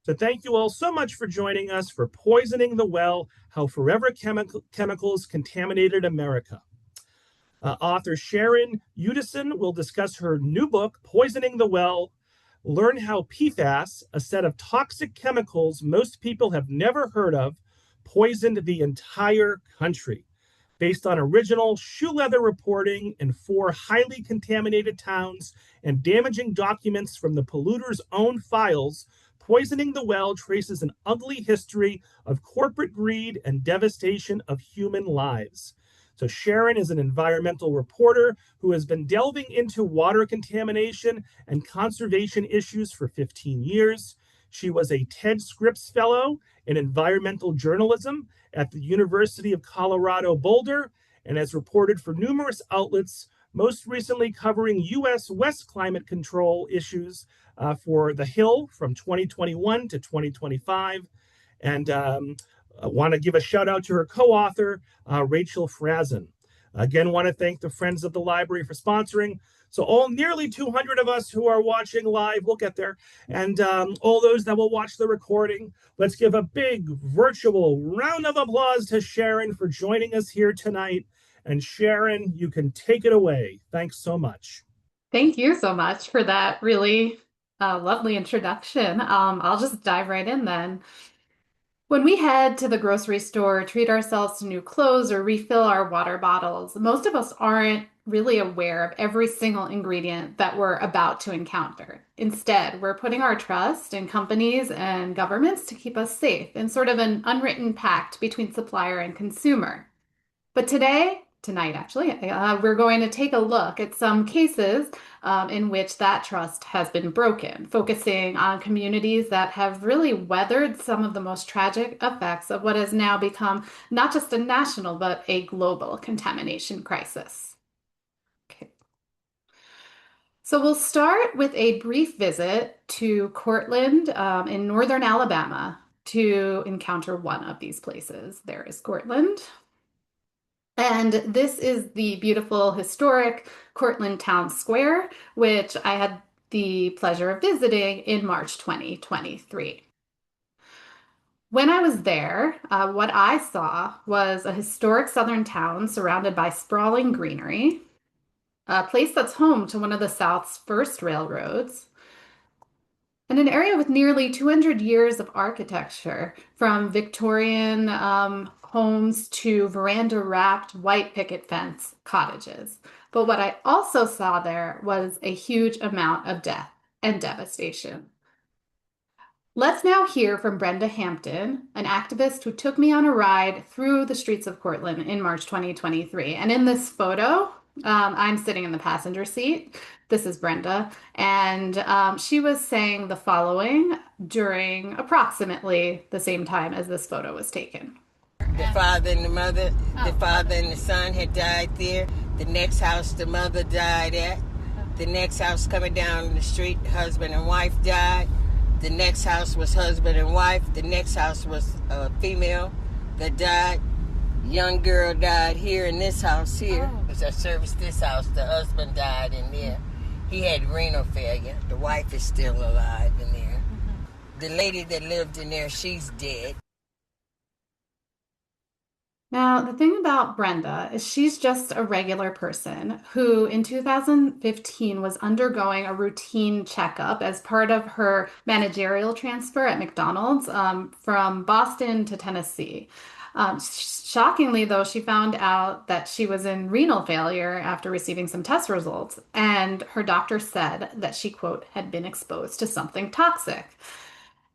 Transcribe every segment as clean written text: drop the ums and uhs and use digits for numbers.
So thank you all so much for joining us for Poisoning the Well, How Forever Chemicals Contaminated America. Author Sharon Udasin will discuss her new book, Poisoning the Well, Learn How PFAS, a set of toxic chemicals most people have never heard of, poisoned the entire country. Based on original shoe leather reporting in 4 highly contaminated towns and damaging documents from the polluters' own files, Poisoning the Well traces an ugly history of corporate greed and devastation of human lives. So Sharon is an environmental reporter who has been delving into water contamination and conservation issues for 15 years. She was a Ted Scripps Fellow in environmental journalism at the University of Colorado Boulder and has reported for numerous outlets, most recently covering U.S. West climate control issues for The Hill from 2021 to 2025. And I want to give a shout out to her co-author, Rachel Frazin. Again, want to thank the Friends of the Library for sponsoring. So all nearly 200 of us who are watching live, we'll get there, and all those that will watch the recording, let's give a big virtual round of applause to Sharon for joining us here tonight. And Sharon, you can take it away. Thanks so much. Thank you so much for that really lovely introduction. I'll just dive right in then. When we head to the grocery store, treat ourselves to new clothes, or refill our water bottles, most of us aren't really aware of every single ingredient that we're about to encounter. Instead, we're putting our trust in companies and governments to keep us safe in sort of an unwritten pact between supplier and consumer. But tonight actually, we're going to take a look at some cases in which that trust has been broken, focusing on communities that have really weathered some of the most tragic effects of what has now become not just a national, but a global contamination crisis. Okay. So we'll start with a brief visit to Cortland in northern Alabama to encounter one of these places. There is Cortland. And this is the beautiful historic Cortland Town Square, which I had the pleasure of visiting in March 2023. When I was there, what I saw was a historic southern town surrounded by sprawling greenery, a place that's home to one of the South's first railroads, and an area with nearly 200 years of architecture, from Victorian homes to veranda-wrapped white picket fence cottages. But what I also saw there was a huge amount of death and devastation. Let's now hear from Brenda Hampton, an activist who took me on a ride through the streets of Cortland in March 2023. And in this photo, I'm sitting in the passenger seat. This is Brenda, and she was saying the following during approximately the same time as this photo was taken. The father and the mother, the father and the son had died there. The next house the mother died at. The next house coming down the street, husband and wife died. The next house was husband and wife. The next house was a female that died. Young girl died here in this house here. As I serviced this house, the husband died in there. He had renal failure. The wife is still alive in there. The lady that lived in there, she's dead. Now, the thing about Brenda is she's just a regular person who in 2015 was undergoing a routine checkup as part of her managerial transfer at McDonald's from Boston to Tennessee. Shockingly, though, she found out that she was in renal failure after receiving some test results, and her doctor said that she, quote, had been exposed to something toxic.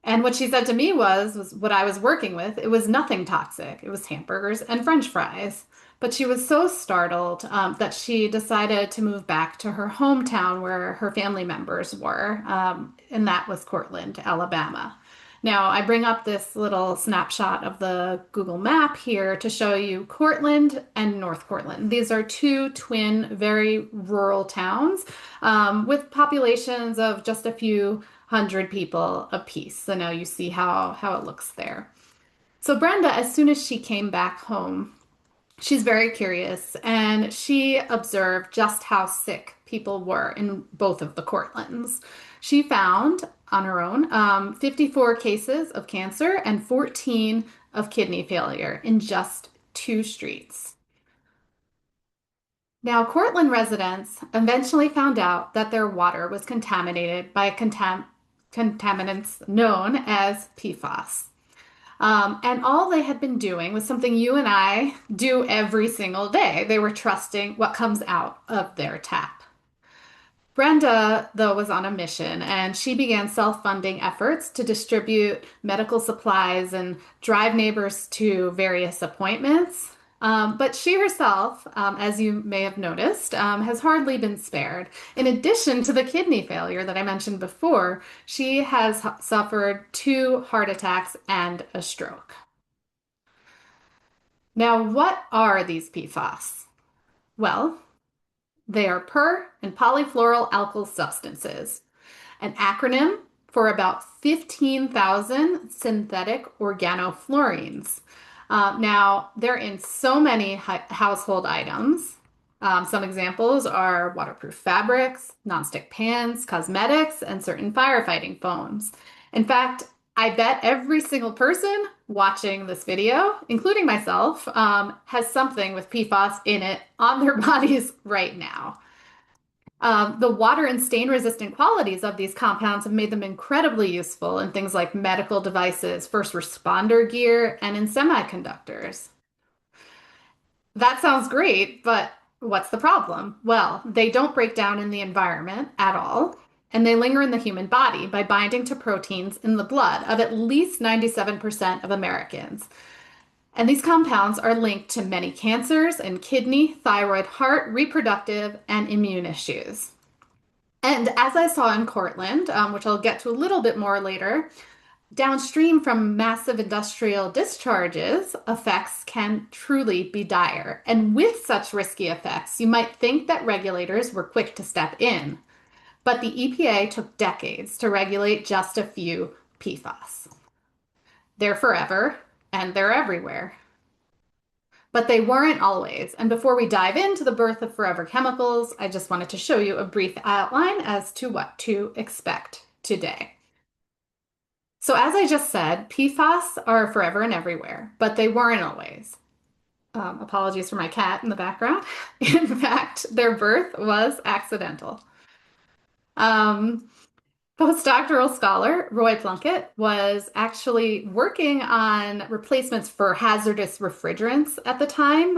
And what she said to me was what I was working with. It was nothing toxic. It was hamburgers and French fries. But she was so startled that she decided to move back to her hometown where her family members were, and that was Cortland, Alabama. Now, I bring up this little snapshot of the Google map here to show you Cortland and North Cortland. These are two twin, very rural towns with populations of just a few hundred people apiece. So now you see how it looks there. So Brenda, as soon as she came back home, She's very curious, and she observed just how sick people were in both of the Cortlands. She found on her own 54 cases of cancer and 14 of kidney failure in just 2 streets. Now, Cortland residents eventually found out that their water was contaminated by contaminants known as PFAS. And all they had been doing was something you and I do every single day. They were trusting what comes out of their tap. Brenda, though, was on a mission, and she began self-funding efforts to distribute medical supplies and drive neighbors to various appointments. But she herself, as you may have noticed, has hardly been spared. In addition to the kidney failure that I mentioned before, she has suffered 2 heart attacks and a stroke. Now, what are these PFAS? Well, they are per and polyfluoroalkyl substances, an acronym for about 15,000 synthetic organofluorines. Now, they're in so many household items. Some examples are waterproof fabrics, nonstick pans, cosmetics, and certain firefighting foams. In fact, I bet every single person watching this video, including myself, has something with PFAS in it on their bodies right now. The water and stain-resistant qualities of these compounds have made them incredibly useful in things like medical devices, first responder gear, and in semiconductors. That sounds great, but what's the problem? Well, they don't break down in the environment at all, and they linger in the human body by binding to proteins in the blood of at least 97% of Americans. And these compounds are linked to many cancers and kidney, thyroid, heart, reproductive, and immune issues. And as I saw in Cortland, which I'll get to a little bit more later, downstream from massive industrial discharges, effects can truly be dire. And with such risky effects, you might think that regulators were quick to step in. But the EPA took decades to regulate just a few PFAS. They're forever, and they're everywhere. But they weren't always. And before we dive into the birth of Forever Chemicals, I just wanted to show you a brief outline as to what to expect today. So as I just said, PFAS are forever and everywhere, but they weren't always. Apologies for my cat in the background. In fact, their birth was accidental. Postdoctoral scholar Roy Plunkett was actually working on replacements for hazardous refrigerants at the time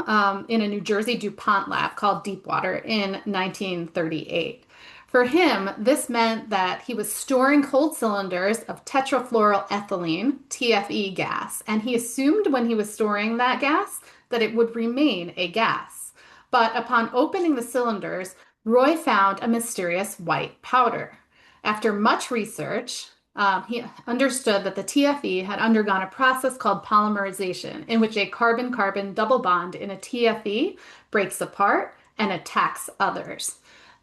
in a New Jersey DuPont lab called Deepwater in 1938. For him, this meant that he was storing cold cylinders of tetrafluoroethylene, TFE gas, and he assumed when he was storing that gas that it would remain a gas. But upon opening the cylinders, Roy found a mysterious white powder. After much research, he understood that the TFE had undergone a process called polymerization, in which a carbon-carbon double bond in a TFE breaks apart and attacks others.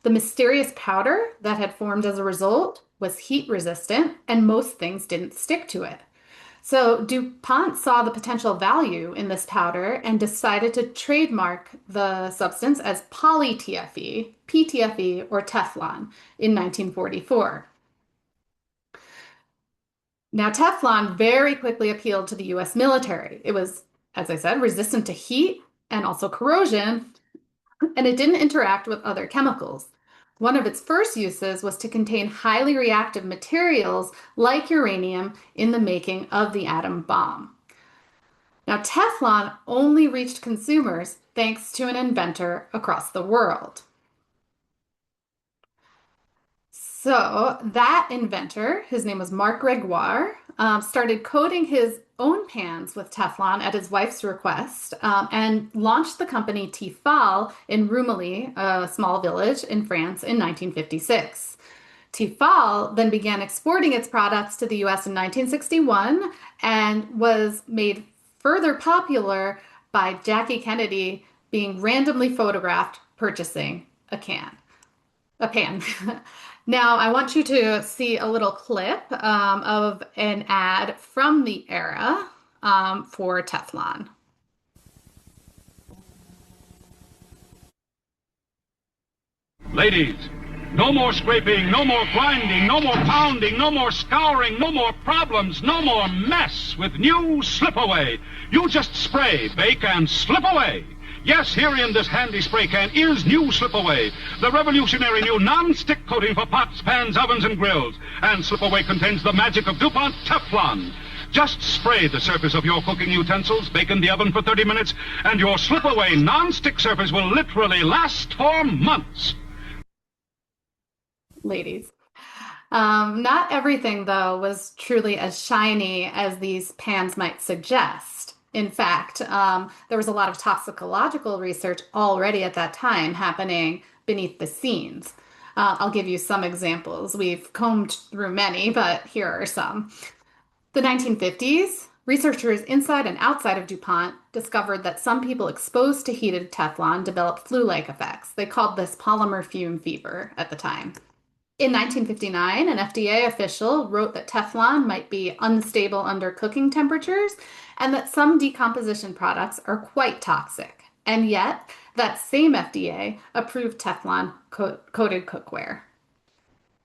The mysterious powder that had formed as a result was heat resistant, and most things didn't stick to it. So DuPont saw the potential value in this powder and decided to trademark the substance as poly-TFE, PTFE, or Teflon in 1944. Now, Teflon very quickly appealed to the US military. It was, as I said, resistant to heat and also corrosion, and it didn't interact with other chemicals. One of its first uses was to contain highly reactive materials like uranium in the making of the atom bomb. Now, Teflon only reached consumers thanks to an inventor across the world. So that inventor, his name was Marc Gregoire, started coating his own pans with Teflon at his wife's request and launched the company Tefal in Rumilly, a small village in France, in 1956. Tefal then began exporting its products to the US in 1961 and was made further popular by Jackie Kennedy being randomly photographed purchasing a pan. Now, I want you to see a little clip of an ad from the era for Teflon. Ladies, no more scraping, no more grinding, no more pounding, no more scouring, no more problems, no more mess with new Slip Away. You just spray, bake, and slip away. Yes, here in this handy spray can is new Slip Away, the revolutionary new non-stick coating for pots, pans, ovens, and grills. And Slip Away contains the magic of DuPont Teflon. Just spray the surface of your cooking utensils, bake in the oven for 30 minutes, and your Slip Away non-stick surface will literally last for months. Ladies. Not everything, though, was truly as shiny as these pans might suggest. In fact, there was a lot of toxicological research already at that time happening beneath the scenes. I'll give you some examples. We've combed through many, but here are some. The 1950s, researchers inside and outside of DuPont discovered that some people exposed to heated Teflon developed flu-like effects. They called this polymer fume fever at the time. In 1959, an FDA official wrote that Teflon might be unstable under cooking temperatures and that some decomposition products are quite toxic. And yet, that same FDA approved Teflon coated cookware.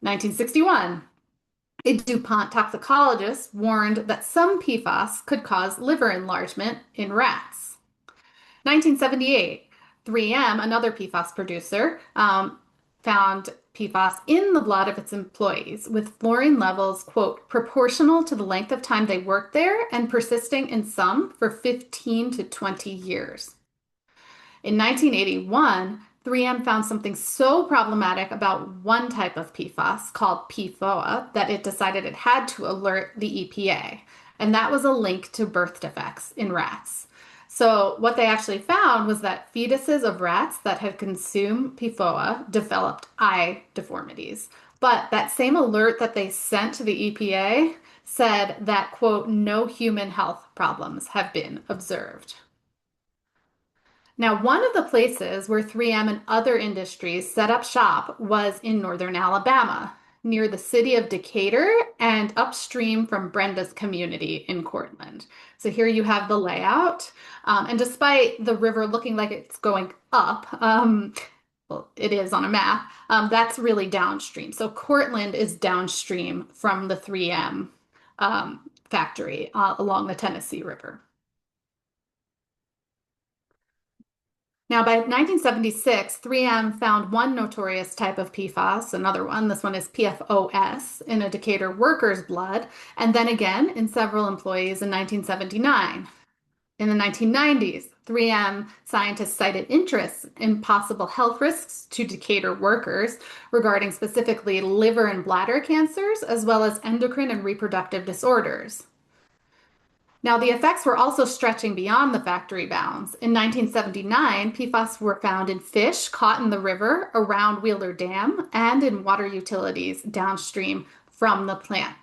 1961, a DuPont toxicologist warned that some PFAS could cause liver enlargement in rats. 1978, 3M, another PFAS producer, found PFAS in the blood of its employees with fluorine levels, quote, proportional to the length of time they worked there and persisting in some for 15 to 20 years. In 1981, 3M found something so problematic about one type of PFAS called PFOA that it decided it had to alert the EPA, and that was a link to birth defects in rats. So what they actually found was that fetuses of rats that had consumed PFOA developed eye deformities. But that same alert that they sent to the EPA said that, quote, no human health problems have been observed. Now, one of the places where 3M and other industries set up shop was in northern Alabama, near the city of Decatur and upstream from Brenda's community in Cortland. So here you have the layout. And despite the river looking like it's going up, well, it is on a map, that's really downstream. So Cortland is downstream from the 3M factory along the Tennessee River. Now, by 1976, 3M found one notorious type of PFAS, another one, this one is PFOS, in a Decatur worker's blood, and then again in several employees in 1979. In the 1990s, 3M scientists cited interest in possible health risks to Decatur workers regarding specifically liver and bladder cancers, as well as endocrine and reproductive disorders. Now, the effects were also stretching beyond the factory bounds. In 1979, PFAS were found in fish caught in the river around Wheeler Dam and in water utilities downstream from the plant.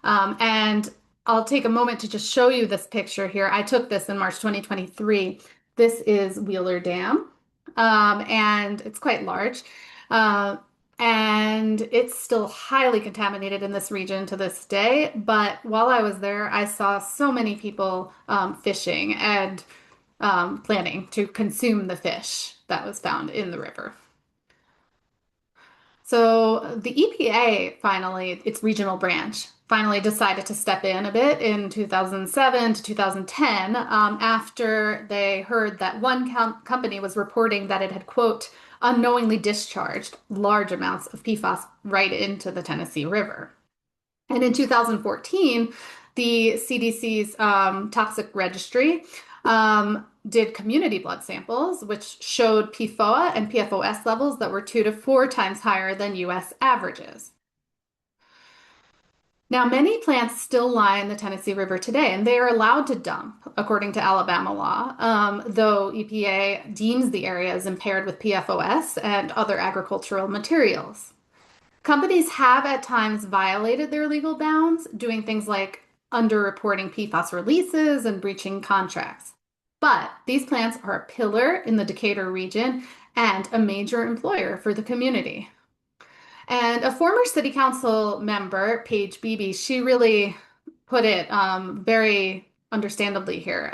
And I'll take a moment to just show you this picture here. I took this in March 2023. This is Wheeler Dam, and it's quite large. And it's still highly contaminated in this region to this day. But while I was there, I saw so many people fishing and planning to consume the fish that was found in the river. So the EPA finally, its regional branch, finally decided to step in a bit in 2007 to 2010 after they heard that one company was reporting that it had, quote, unknowingly discharged large amounts of PFAS right into the Tennessee River. And in 2014, the CDC's toxic registry did community blood samples, which showed PFOA and PFOS levels that were 2 to 4 times higher than US averages. Now, many plants still lie in the Tennessee River today, and they are allowed to dump, according to Alabama law, though EPA deems the area as impaired with PFOS and other agricultural materials. Companies have at times violated their legal bounds, doing things like underreporting PFAS releases and breaching contracts. But these plants are a pillar in the Decatur region and a major employer for the community. And a former city council member, Paige Beebe, she really put it very understandably here.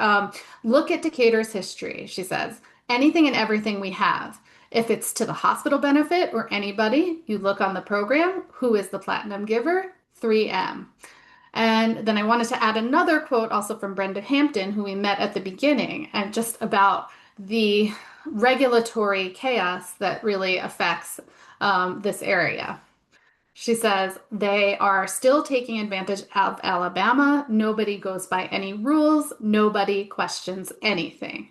Look at Decatur's history, she says. Anything and everything we have. If it's to the hospital benefit or anybody, you look on the program, who is the platinum giver? 3M. And then I wanted to add another quote also from Brenda Hampton, who we met at the beginning, and just about the regulatory chaos that really affects this area. She says, they are still taking advantage of Alabama. Nobody goes by any rules. Nobody questions anything.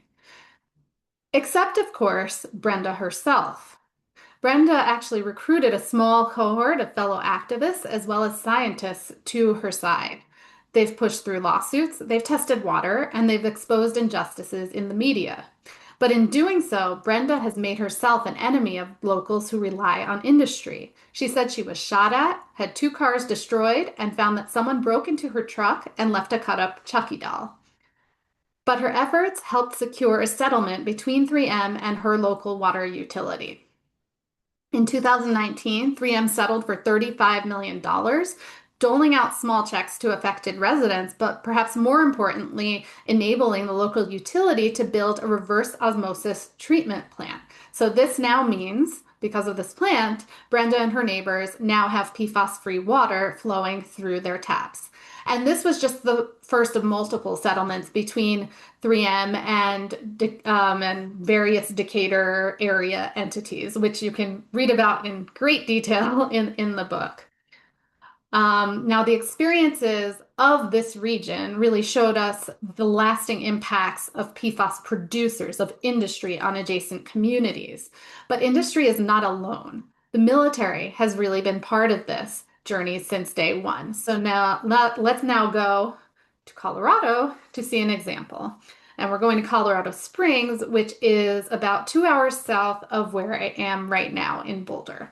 Except, of course, Brenda herself. Brenda actually recruited a small cohort of fellow activists as well as scientists to her side. They've pushed through lawsuits, they've tested water, and they've exposed injustices in the media. But in doing so, Brenda has made herself an enemy of locals who rely on industry. She said she was shot at, had 2 cars destroyed, and found that someone broke into her truck and left a cut-up Chucky doll. But her efforts helped secure a settlement between 3M and her local water utility. In 2019, 3M settled for $35 million, doling out small checks to affected residents, but perhaps more importantly, enabling the local utility to build a reverse osmosis treatment plant. So this now means, because of this plant, Brenda and her neighbors now have PFAS-free water flowing through their taps. And this was just the first of multiple settlements between 3M and various Decatur area entities, which you can read about in great detail in the book. Now, the experiences of this region really showed us the lasting impacts of PFAS producers, of industry on adjacent communities. But industry is not alone. The military has really been part of this journey since day one. So now let's now go to Colorado to see an example. And we're going to Colorado Springs, which is about 2 hours south of where I am right now in Boulder.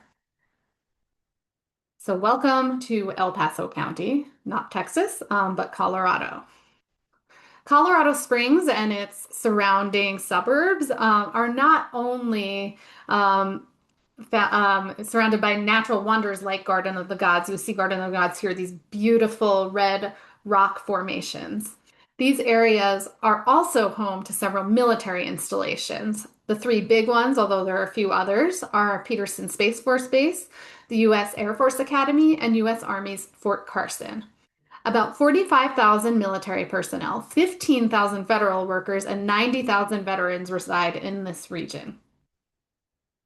So welcome to El Paso County, not Texas, but Colorado. Colorado Springs and its surrounding suburbs are not only surrounded by natural wonders like Garden of the Gods. You see Garden of the Gods here, these beautiful red rock formations. These areas are also home to several military installations. The 3 big ones, although there are a few others, are Peterson Space Force Base, the U.S. Air Force Academy, and U.S. Army's Fort Carson. About 45,000 military personnel, 15,000 federal workers, and 90,000 veterans reside in this region.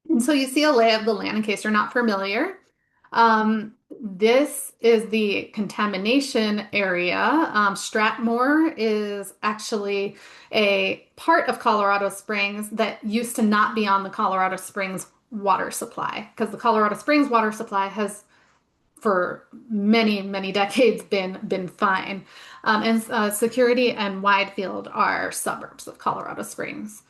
And so you see a lay of the land in case you're not familiar. This is the contamination area. Strathmore is actually a part of Colorado Springs that used to not be on the Colorado Springs water supply, because the Colorado Springs water supply has for many, many decades been fine. Security and Widefield are suburbs of Colorado Springs.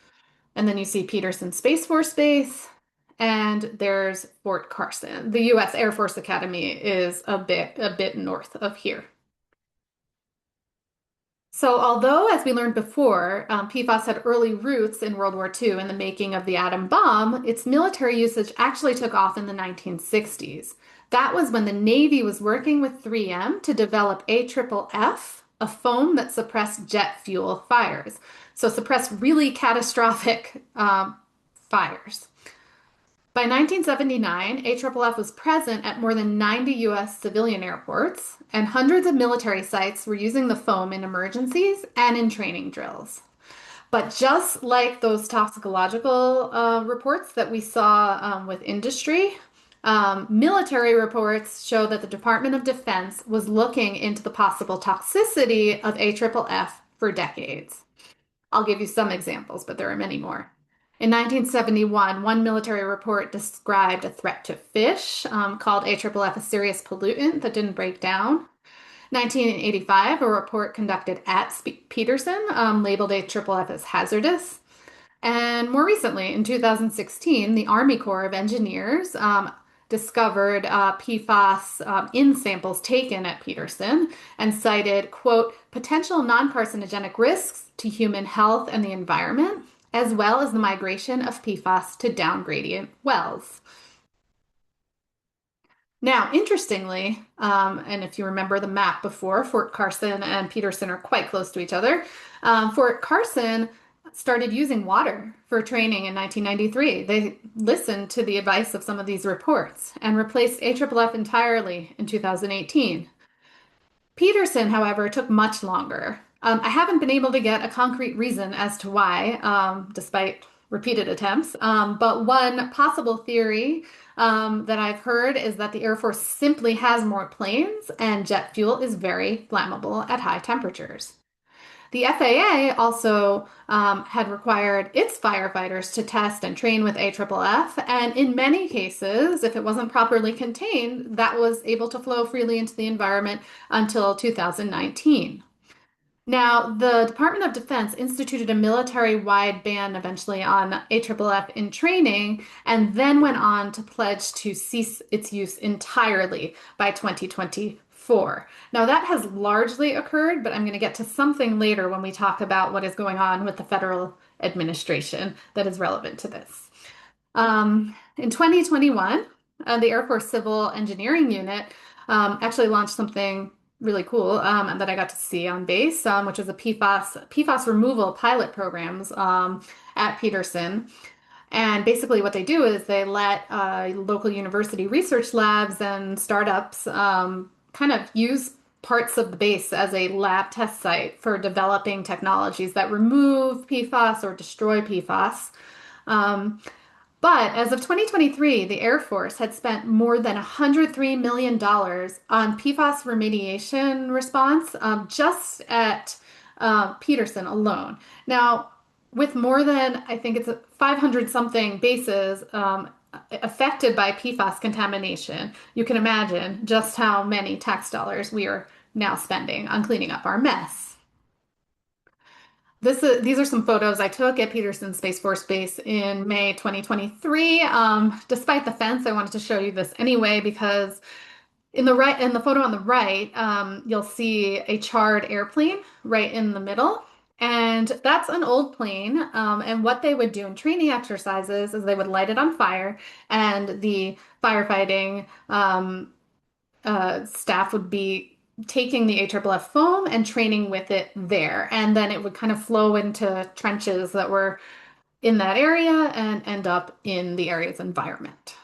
And then you see Peterson Space Force Base, and there's Fort Carson. The U.S. Air Force Academy is a bit north of here. So although, as we learned before, PFAS had early roots in World War II in the making of the atom bomb, its military usage actually took off in the 1960s. That was when the Navy was working with 3M to develop AFFF, a foam that suppressed jet fuel fires. So suppressed really catastrophic fires. By 1979, AFFF was present at more than 90 U.S. civilian airports, and hundreds of military sites were using the foam in emergencies and in training drills. But just like those toxicological reports that we saw with industry, military reports show that the Department of Defense was looking into the possible toxicity of AFFF for decades. I'll give you some examples, but there are many more. In 1971, one military report described a threat to fish called AFFF a serious pollutant that didn't break down. 1985, a report conducted at Peterson labeled AFFF as hazardous. And more recently, in 2016, the Army Corps of Engineers discovered PFAS in samples taken at Peterson and cited, quote, potential non-carcinogenic risks to human health and the environment, as well as the migration of PFAS to down-gradient wells. Now, interestingly, and if you remember the map before, Fort Carson and Peterson are quite close to each other. Fort Carson started using water for training in 1993. They listened to the advice of some of these reports and replaced AFFF entirely in 2018. Peterson, however, took much longer. I haven't been able to get a concrete reason as to why, despite repeated attempts. But one possible theory that I've heard is that the Air Force simply has more planes and jet fuel is very flammable at high temperatures. The FAA also had required its firefighters to test and train with AFFF, and in many cases, if it wasn't properly contained, that was able to flow freely into the environment until 2019. Now, the Department of Defense instituted a military-wide ban eventually on AFFF in training, and then went on to pledge to cease its use entirely by 2024. Now, that has largely occurred, but I'm going to get to something later when we talk about what is going on with the federal administration that is relevant to this. In 2021, the Air Force Civil Engineering Unit actually launched something really cool that I got to see on base, which is a PFAS removal pilot programs at Peterson. And basically what they do is they let local university research labs and startups kind of use parts of the base as a lab test site for developing technologies that remove PFAS or destroy PFAS. But as of 2023, the Air Force had spent more than $103 million on PFAS remediation response just at Peterson alone. Now, with more than, I think it's 500 something bases affected by PFAS contamination, you can imagine just how many tax dollars we are now spending on cleaning up our mess. These are some photos I took at Peterson Space Force Base in May 2023. Despite the fence, I wanted to show you this anyway because in the photo on the right, you'll see a charred airplane right in the middle. And that's an old plane. And what they would do in training exercises is they would light it on fire, and the firefighting staff would be taking the AFFF foam and training with it there. And then it would kind of flow into trenches that were in that area and end up in the area's environment.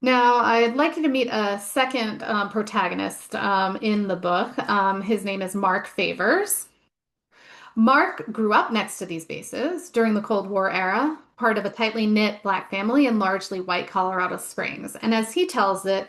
Now, I'd like you to meet a second protagonist in the book. His name is Mark Favors. Mark grew up next to these bases during the Cold War era, part of a tightly knit Black family in largely white Colorado Springs. And as he tells it,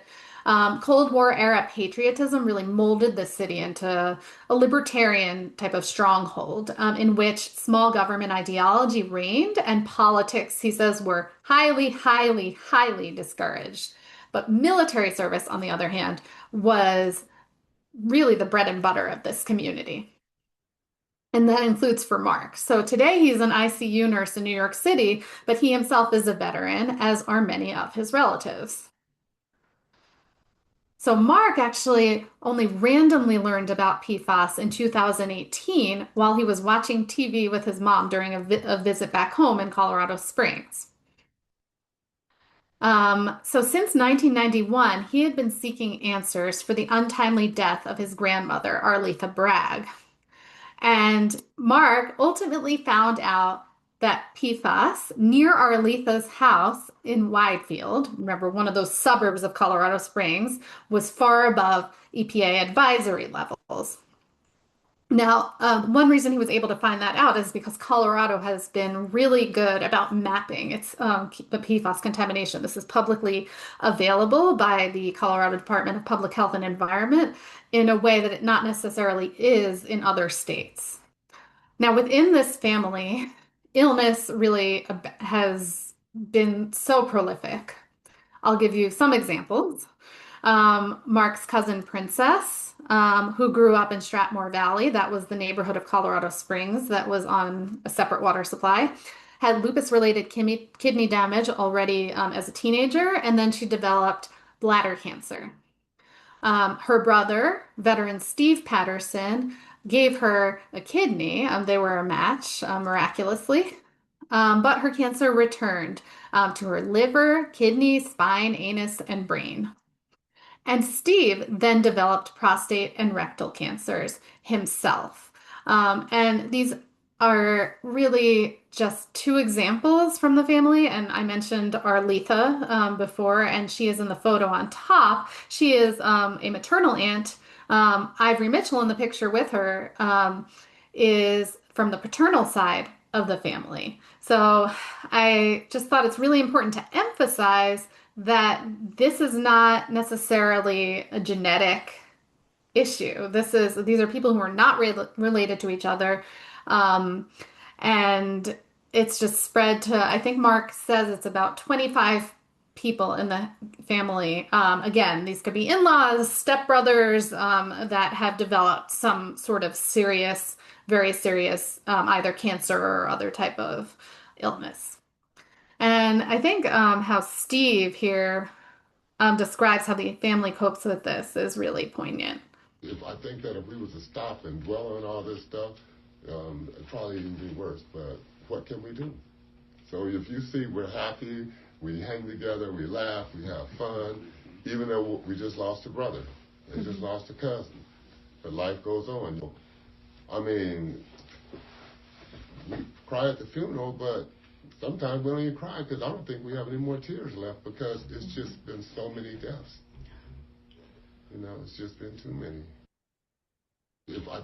Cold War era patriotism really molded the city into a libertarian type of stronghold in which small government ideology reigned and politics, he says, were highly, highly, highly discouraged. But military service, on the other hand, was really the bread and butter of this community. And that includes for Mark. So today he's an ICU nurse in New York City, but he himself is a veteran, as are many of his relatives. So Mark actually only randomly learned about PFAS in 2018 while he was watching TV with his mom during a visit back home in Colorado Springs. So since 1991, he had been seeking answers for the untimely death of his grandmother, Arletha Bragg. And Mark ultimately found out that PFAS near Arletha's house in Widefield, remember one of those suburbs of Colorado Springs, was far above EPA advisory levels. Now, one reason he was able to find that out is because Colorado has been really good about mapping its the PFAS contamination. This is publicly available by the Colorado Department of Public Health and Environment in a way that it not necessarily is in other states. Now, within this family, illness really has been so prolific. I'll give you some examples. Mark's cousin Princess, who grew up in Stratmore Valley, that was the neighborhood of Colorado Springs that was on a separate water supply, had lupus-related kidney damage already as a teenager, and then she developed bladder cancer. Her brother, veteran Steve Patterson, gave her a kidney. They were a match, miraculously. But her cancer returned to her liver, kidney, spine, anus, and brain. And Steve then developed prostate and rectal cancers himself. And these are really just two examples from the family. And I mentioned Arletha before, and she is in the photo on top. She is a maternal aunt. Ivory Mitchell in the picture with her is from the paternal side of the family. So I just thought it's really important to emphasize that this is not necessarily a genetic issue. These are people who are not related to each other. Um, and it's just spread to, I think Mark says it's about 25 people in the family. Again, these could be in-laws, stepbrothers, that have developed some sort of serious, very serious, either cancer or other type of illness. And I think how Steve here describes how the family copes with this is really poignant. I think that if we was to stop and dwell on all this stuff, it'd probably even be worse. But what can we do? So if you see we're happy, we hang together, we laugh, we have fun, even though we just lost a brother, they just lost a cousin, but life goes on. I mean, we cry at the funeral, but sometimes we don't even cry because I don't think we have any more tears left because it's just been so many deaths. You know, it's just been too many. I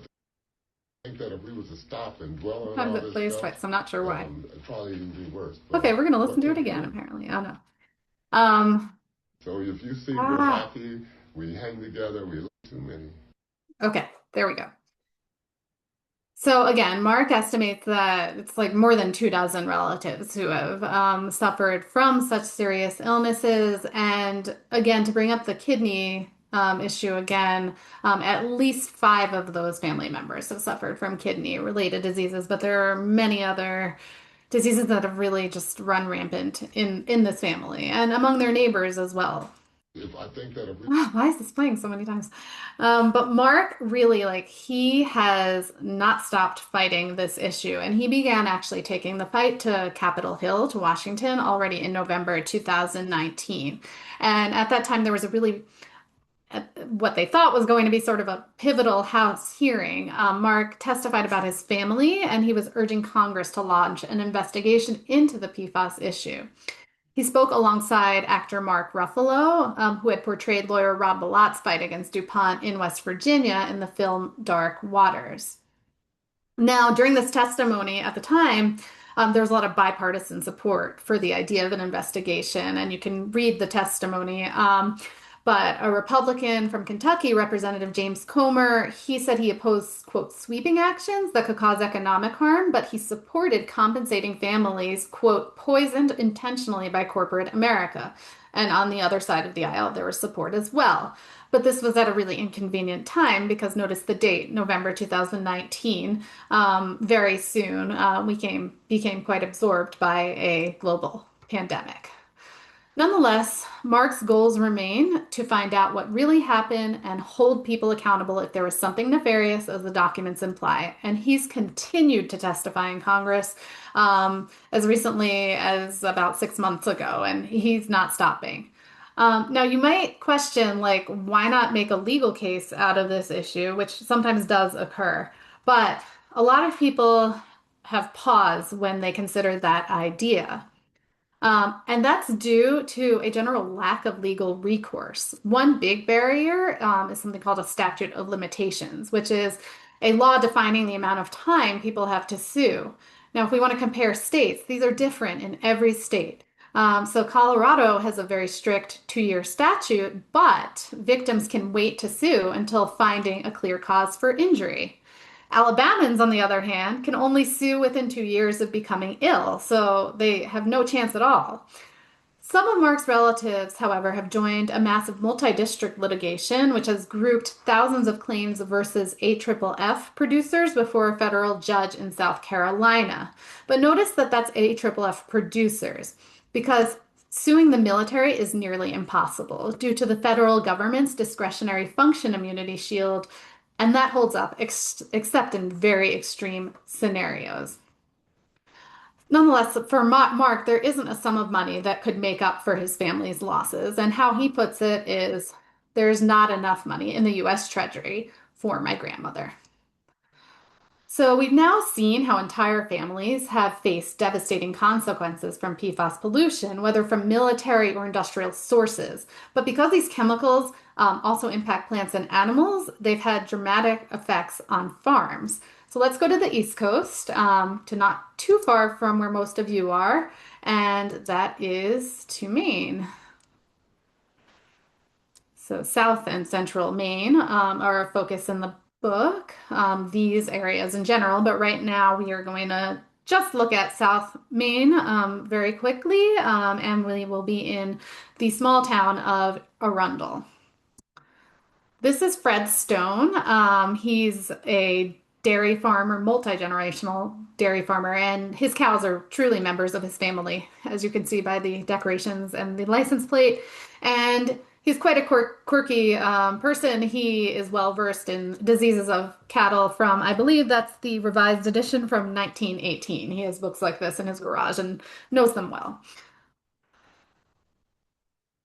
think that if we was to stop and dwell on all Sometimes it this plays stuff, twice. I'm not sure why. it'd probably even be worse. Okay, we're gonna listen to it again, apparently. Oh no. So if you see we're happy, we hang together, we too many. Okay, there we go. So again, Mark estimates that it's like more than 24 relatives who have suffered from such serious illnesses. And again, to bring up the kidney issue again, at least 5 of those family members have suffered from kidney-related diseases, but there are many other diseases that have really just run rampant in this family and among their neighbors as well. I think that Why is this playing so many times? But Mark really, he has not stopped fighting this issue, and he began actually taking the fight to Capitol Hill, to Washington, already in November 2019. And at that time, there was what they thought was going to be sort of a pivotal House hearing. Mark testified about his family, and he was urging Congress to launch an investigation into the PFAS issue. He spoke alongside actor Mark Ruffalo, who had portrayed lawyer Rob Billott's fight against DuPont in West Virginia in the film Dark Waters. Now, during this testimony at the time, there was a lot of bipartisan support for the idea of an investigation, and you can read the testimony. But a Republican from Kentucky, Representative James Comer, he said he opposed, quote, sweeping actions that could cause economic harm, but he supported compensating families, quote, poisoned intentionally by corporate America. And on the other side of the aisle, there was support as well. But this was at a really inconvenient time because notice the date, November 2019. Very soon, we became quite absorbed by a global pandemic. Nonetheless, Mark's goals remain to find out what really happened and hold people accountable if there was something nefarious, as the documents imply. And he's continued to testify in Congress as recently as about 6 months ago, and he's not stopping. Now, you might question, why not make a legal case out of this issue, which sometimes does occur. But a lot of people have pause when they consider that idea. And that's due to a general lack of legal recourse. One big barrier is something called a statute of limitations, which is a law defining the amount of time people have to sue. Now, if we want to compare states, these are different in every state. So Colorado has a very strict 2-year statute, but victims can wait to sue until finding a clear cause for injury. Alabamans, on the other hand, can only sue within 2 years of becoming ill, so they have no chance at all. Some of Mark's relatives, however, have joined a massive multi-district litigation, which has grouped thousands of claims versus AFFF producers before a federal judge in South Carolina. But notice that that's AFFF producers, because suing the military is nearly impossible due to the federal government's discretionary function immunity shield. And that holds up, except in very extreme scenarios. Nonetheless, for Mark, there isn't a sum of money that could make up for his family's losses. And how he puts it is, there's not enough money in the U.S. Treasury for my grandmother. So we've now seen how entire families have faced devastating consequences from PFAS pollution, whether from military or industrial sources. But because these chemicals also impact plants and animals, they've had dramatic effects on farms. So let's go to the East Coast, to not too far from where most of you are, and that is to Maine. So South and Central Maine are a focus in the book, these areas in general, but right now we are going to just look at South Maine very quickly, and we will be in the small town of Arundel. This is Fred Stone. He's a dairy farmer, multi-generational dairy farmer, and his cows are truly members of his family, as you can see by the decorations and the license plate. And he's quite a quirky person. He is well versed in diseases of cattle from, I believe that's the revised edition from 1918. He has books like this in his garage and knows them well.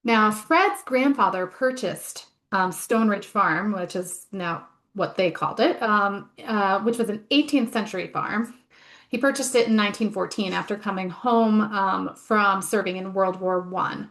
Now, Fred's grandfather purchased Stone Ridge Farm, which is now what they called it, which was an 18th century farm. He purchased it in 1914 after coming home from serving in World War I.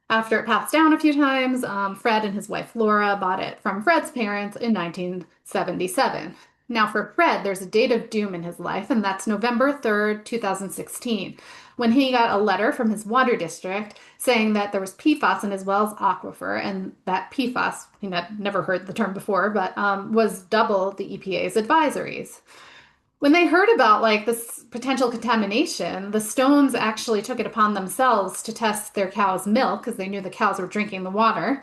After it passed down a few times, Fred and his wife Laura bought it from Fred's parents in 1977. Now for Fred, there's a date of doom in his life, and that's November 3rd, 2016, when he got a letter from his water district saying that there was PFAS in his well's aquifer, and that PFAS, he had never heard the term before, but was double the EPA's advisories. When they heard about this potential contamination, the Stones actually took it upon themselves to test their cow's milk because they knew the cows were drinking the water,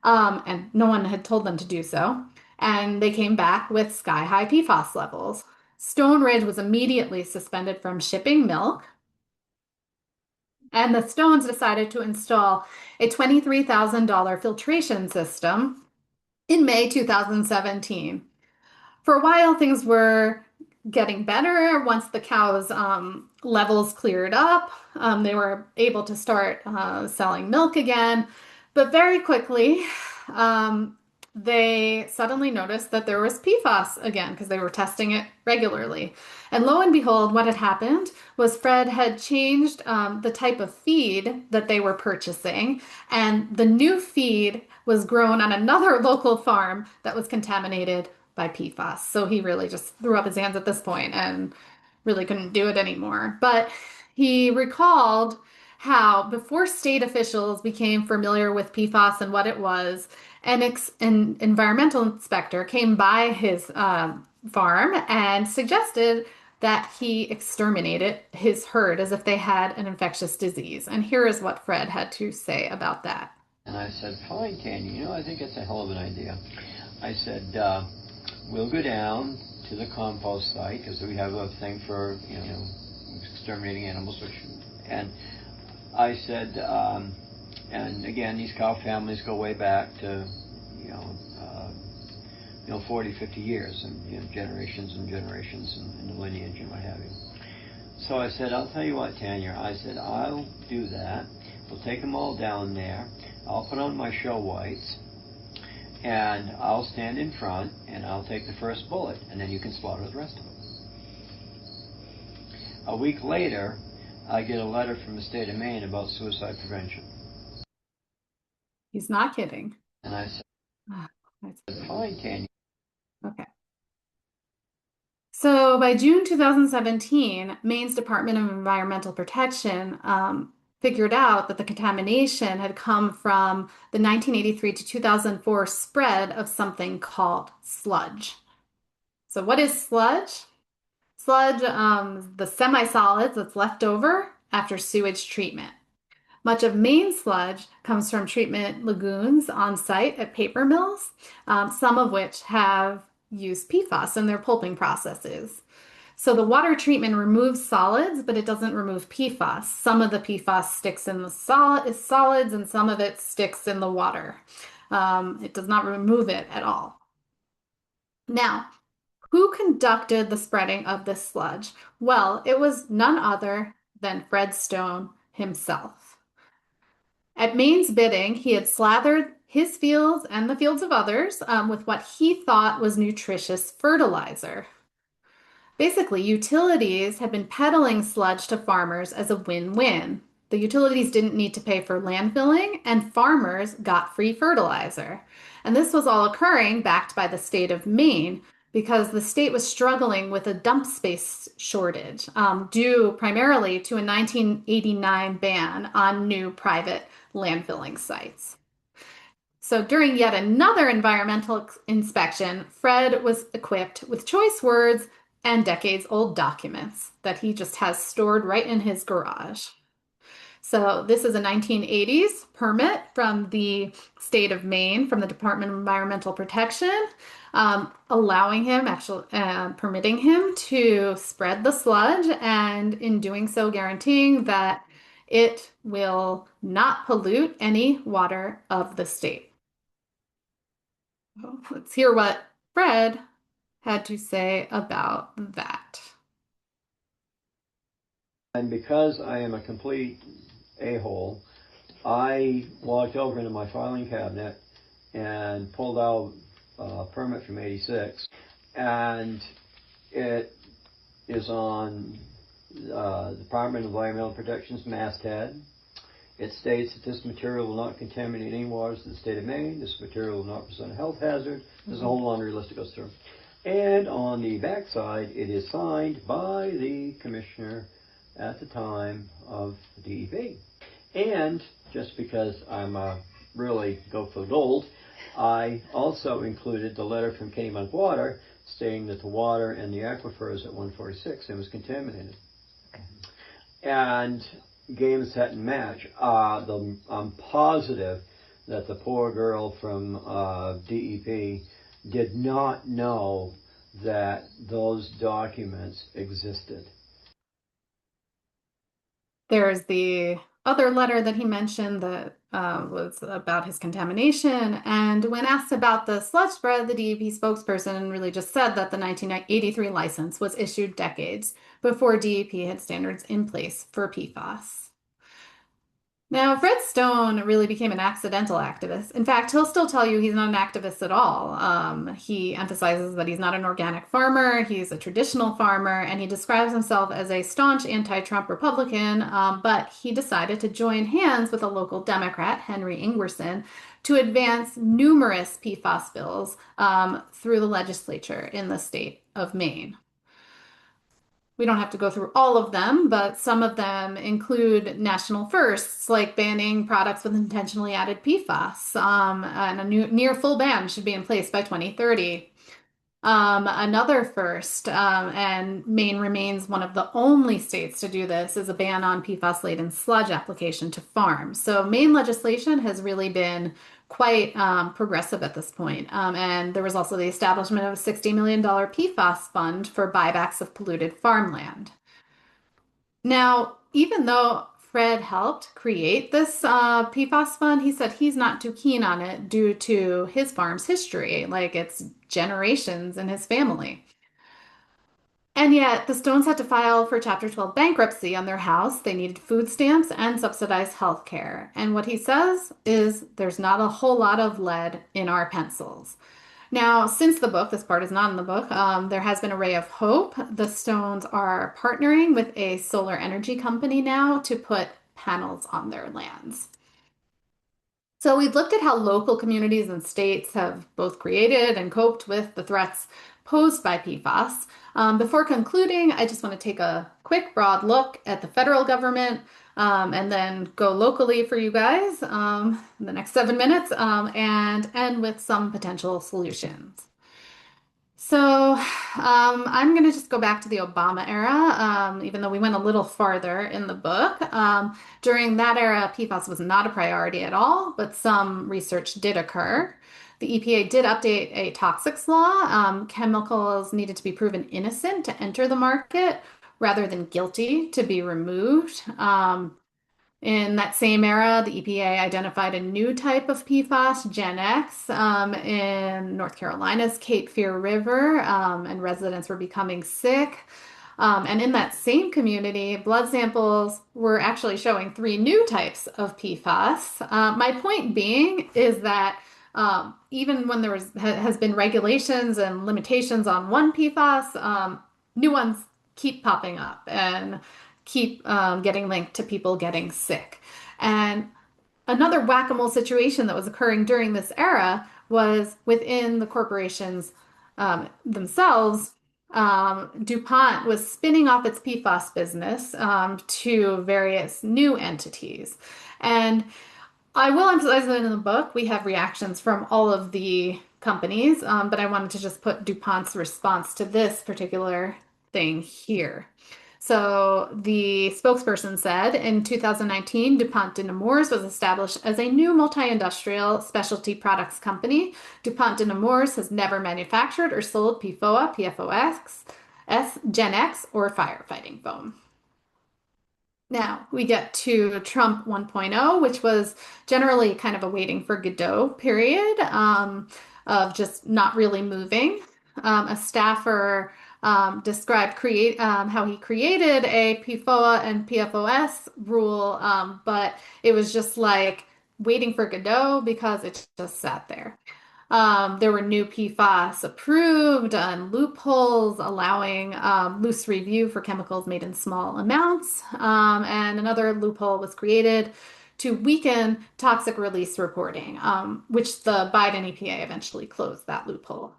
and no one had told them to do so. And they came back with sky-high PFAS levels. Stone Ridge was immediately suspended from shipping milk, and the Stones decided to install a $23,000 filtration system in May 2017. For a while, things were getting better. Once the cows' levels cleared up, they were able to start selling milk again. But very quickly, they suddenly noticed that there was PFAS again because they were testing it regularly. And lo and behold, what had happened was Fred had changed the type of feed that they were purchasing, and the new feed was grown on another local farm that was contaminated by PFAS. So he really just threw up his hands at this point and really couldn't do it anymore. But he recalled how before state officials became familiar with PFAS and what it was, an environmental inspector came by his farm and suggested that he exterminated his herd as if they had an infectious disease. And here is what Fred had to say about that. And I said, fine, Tanya, I think it's a hell of an idea. I said, we'll go down to the compost site because we have a thing for, exterminating animals. And I said, and again, these cow families go way back to, 40, 50 years, and generations and generations in the lineage and what have you. So I said, I'll tell you what, Tanya, I said, I'll do that. We'll take them all down there. I'll put on my show whites, and I'll stand in front, and I'll take the first bullet, and then you can slaughter the rest of them. A week later, I get a letter from the state of Maine about suicide prevention. He's not kidding. And I said, fine, Tanya. Okay. So by June 2017, Maine's Department of Environmental Protection figured out that the contamination had come from the 1983 to 2004 spread of something called sludge. So what is sludge? Sludge, the semi-solids that's left over after sewage treatment. Much of Maine sludge comes from treatment lagoons on site at paper mills, some of which have used PFAS in their pulping processes. So the water treatment removes solids, but it doesn't remove PFAS. Some of the PFAS sticks in the solids and some of it sticks in the water. It does not remove it at all. Now, who conducted the spreading of this sludge? Well, it was none other than Fred Stone himself. At Maine's bidding, he had slathered his fields and the fields of others with what he thought was nutritious fertilizer. Basically, utilities had been peddling sludge to farmers as a win-win. The utilities didn't need to pay for landfilling, and farmers got free fertilizer. And this was all occurring backed by the state of Maine because the state was struggling with a dump space shortage, due primarily to a 1989 ban on new private landfilling sites. So during yet another environmental inspection, Fred was equipped with choice words and decades-old documents that he just has stored right in his garage. So this is a 1980s permit from the state of Maine, from the Department of Environmental Protection, allowing him, permitting him to spread the sludge, and in doing so guaranteeing that it will not pollute any water of the state. Well, let's hear what Fred had to say about that. And because I am a complete a-hole, I walked over into my filing cabinet and pulled out a permit from '86, and it is on the Department of Environmental Protection's masthead. It states that this material will not contaminate any waters of the state of Maine. This material will not present a health hazard. There's a whole laundry list that goes through. And on the back side, it is signed by the commissioner at the time of the DEP. And just because I'm really go for gold, I also included the letter from Kennebunk Water stating that the water in the aquifers at 146 it was contaminated. And game, set, and match. I'm positive that the poor girl from DEP did not know that those documents existed. There's the other letter that he mentioned that was about his contamination. And when asked about the sludge spread, the DEP spokesperson really just said that the 1983 license was issued decades before DEP had standards in place for PFAS. Now, Fred Stone really became an accidental activist. In fact, he'll still tell you he's not an activist at all. He emphasizes that he's not an organic farmer, he's a traditional farmer, and he describes himself as a staunch anti-Trump Republican, but he decided to join hands with a local Democrat, Henry Ingwerson, to advance numerous PFAS bills through the legislature in the state of Maine. We don't have to go through all of them, but some of them include national firsts, like banning products with intentionally added PFAS, and a near full ban should be in place by 2030. Another first, and Maine remains one of the only states to do this, is a ban on PFAS-laden sludge application to farms. So Maine legislation has really been quite progressive at this point. And there was also the establishment of a $60 million PFAS fund for buybacks of polluted farmland. Now, even though Fred helped create this PFAS fund, he said he's not too keen on it due to his farm's history, like it's generations in his family. And yet, the Stones had to file for Chapter 12 bankruptcy on their house. They needed food stamps and subsidized health care. And what he says is there's not a whole lot of lead in our pencils. Now, since the book, this part is not in the book, there has been a ray of hope. The Stones are partnering with a solar energy company now to put panels on their lands. So we've looked at how local communities and states have both created and coped with the threats posed by PFAS. Before concluding, I just want to take a quick broad look at the federal government and then go locally for you guys in the next 7 minutes and end with some potential solutions. So I'm going to just go back to the Obama era, even though we went a little farther in the book. During that era, PFAS was not a priority at all, but some research did occur. The EPA did update a toxics law. Chemicals needed to be proven innocent to enter the market rather than guilty to be removed. In that same era, the EPA identified a new type of PFAS, Gen X, in North Carolina's Cape Fear River, and residents were becoming sick. And in that same community, blood samples were actually showing 3 new types of PFAS. My point being is that even when there has been regulations and limitations on one PFAS, new ones keep popping up and keep getting linked to people getting sick. And another whack-a-mole situation that was occurring during this era was within the corporations themselves. DuPont was spinning off its PFAS business to various new entities. And I will emphasize that in the book, we have reactions from all of the companies, but I wanted to just put DuPont's response to this particular thing here. So the spokesperson said in 2019, DuPont de Nemours was established as a new multi-industrial specialty products company. DuPont de Nemours has never manufactured or sold PFOA, PFOS, Gen X, or firefighting foam. Now we get to Trump 1.0, which was generally kind of a waiting for Godot period of just not really moving. A staffer described how he created a PFOA and PFOS rule, but it was just like waiting for Godot because it just sat there. There were new PFAS approved and loopholes allowing loose review for chemicals made in small amounts. And another loophole was created to weaken toxic release reporting, which the Biden EPA eventually closed that loophole.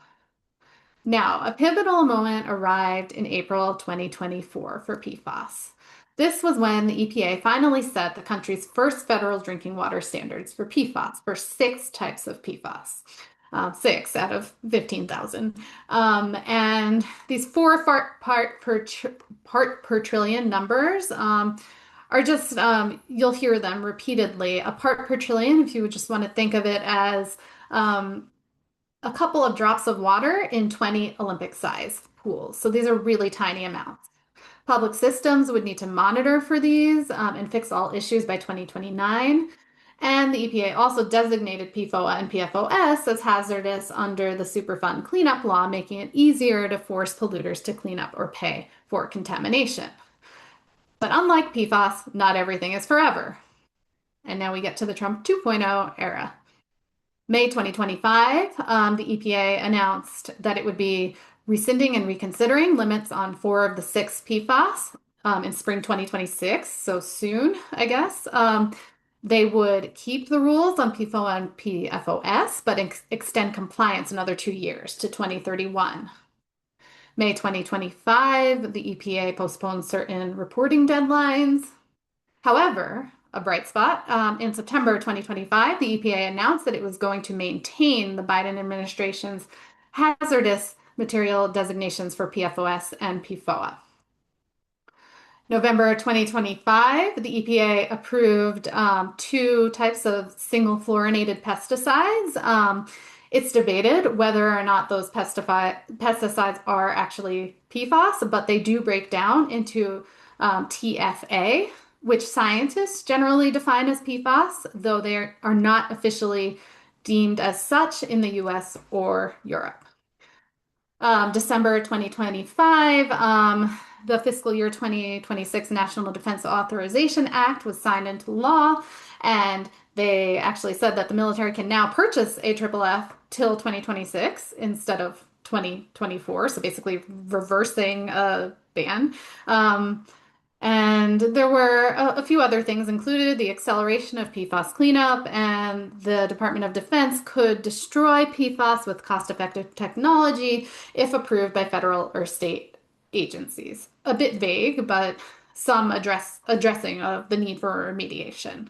Now, a pivotal moment arrived in April 2024 for PFAS. This was when the EPA finally set the country's first federal drinking water standards for PFAS for 6 types of PFAS. 6 out of 15,000. And these 4 part per trillion numbers are just, you'll hear them repeatedly. A part per trillion, if you would just want to think of it as a couple of drops of water in 20 Olympic-size pools. So these are really tiny amounts. Public systems would need to monitor for these and fix all issues by 2029. And the EPA also designated PFOA and PFOS as hazardous under the Superfund cleanup law, making it easier to force polluters to clean up or pay for contamination. But unlike PFAS, not everything is forever. And now we get to the Trump 2.0 era. May 2025, the EPA announced that it would be rescinding and reconsidering limits on 4 of the 6 PFAS in spring 2026, so soon, I guess. They would keep the rules on PFOA and PFOS, but extend compliance another 2 years to 2031. May 2025, the EPA postponed certain reporting deadlines. However, a bright spot, in September 2025, the EPA announced that it was going to maintain the Biden administration's hazardous material designations for PFOS and PFOA. November 2025, the EPA approved 2 types of single fluorinated pesticides. It's debated whether or not those pesticides are actually PFAS, but they do break down into TFA, which scientists generally define as PFAS, though they are not officially deemed as such in the US or Europe. December 2025, the fiscal year 2026 National Defense Authorization Act was signed into law, and they actually said that the military can now purchase AFFF till 2026 instead of 2024, so basically reversing a ban. And there were a few other things included. The acceleration of PFAS cleanup, and the Department of Defense could destroy PFAS with cost-effective technology if approved by federal or state agencies. A bit vague, but some addressing of the need for remediation.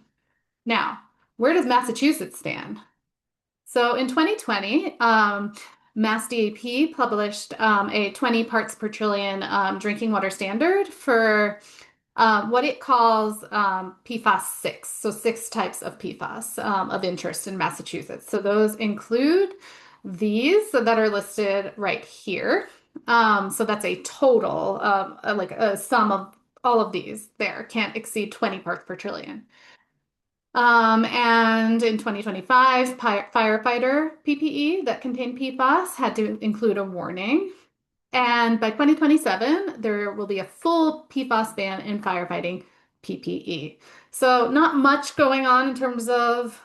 Now, where does Massachusetts stand? So in 2020, Mass DEP published a 20 parts per trillion drinking water standard for what it calls PFAS 6, so 6 types of PFAS of interest in Massachusetts. So those include these that are listed right here. So that's a total, like a sum of all of these there, can't exceed 20 parts per trillion. And in 2025, firefighter PPE that contained PFAS had to include a warning. And by 2027, there will be a full PFAS ban in firefighting PPE. So not much going on in terms of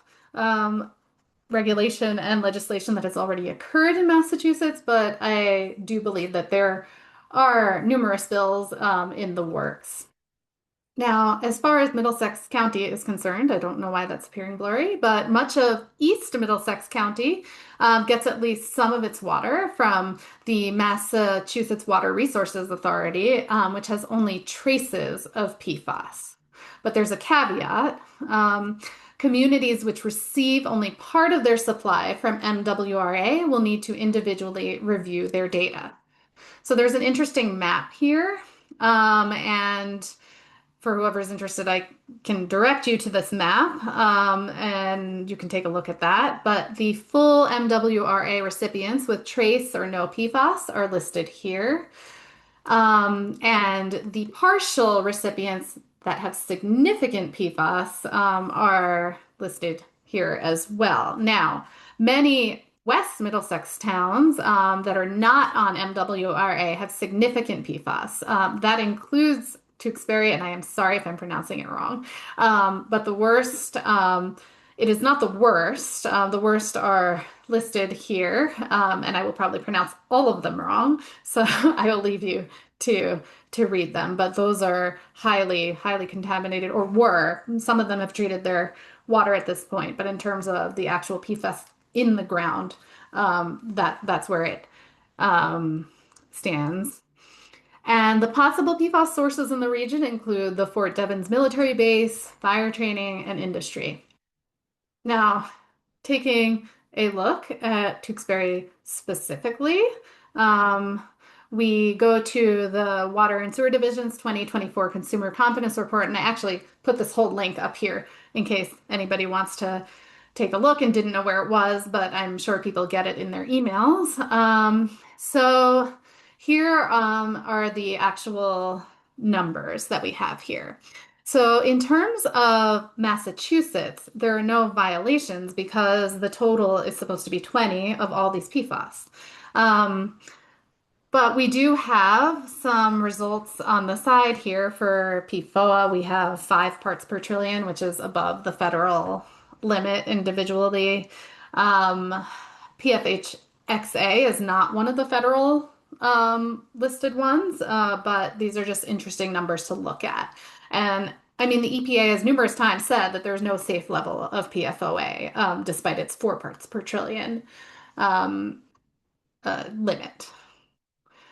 regulation and legislation that has already occurred in Massachusetts, but I do believe that there are numerous bills in the works. Now, as far as Middlesex County is concerned, I don't know why that's appearing blurry, but much of East Middlesex County gets at least some of its water from the Massachusetts Water Resources Authority, which has only traces of PFAS. But there's a caveat. Communities which receive only part of their supply from MWRA will need to individually review their data. So there's an interesting map here, and for whoever's interested, I can direct you to this map, and you can take a look at that. But the full MWRA recipients with trace or no PFAS are listed here. And the partial recipients that have significant PFAS are listed here as well. Now, many West Middlesex towns that are not on MWRA have significant PFAS. That includes Tewksbury, and I am sorry if I'm pronouncing it wrong. But the worst, it is not the worst. The worst are listed here, and I will probably pronounce all of them wrong. So I will leave you to read them. But those are highly, highly contaminated, or were. Some of them have treated their water at this point, but in terms of the actual PFAS in the ground, that's where it stands. And the possible PFAS sources in the region include the Fort Devens military base, fire training, and industry. Now, taking a look at Tewksbury specifically, we go to the Water and Sewer Division's 2024 Consumer Confidence Report, and I actually put this whole link up here in case anybody wants to take a look and didn't know where it was, but I'm sure people get it in their emails. So here are the actual numbers that we have here. So in terms of Massachusetts, there are no violations because the total is supposed to be 20 of all these PFAS. But we do have some results on the side here for PFOA. We have 5 parts per trillion, which is above the federal limit individually. PFHXA is not one of the federal listed ones, but these are just interesting numbers to look at. And I mean, the EPA has numerous times said that there's no safe level of PFOA, despite its 4 parts per trillion limit.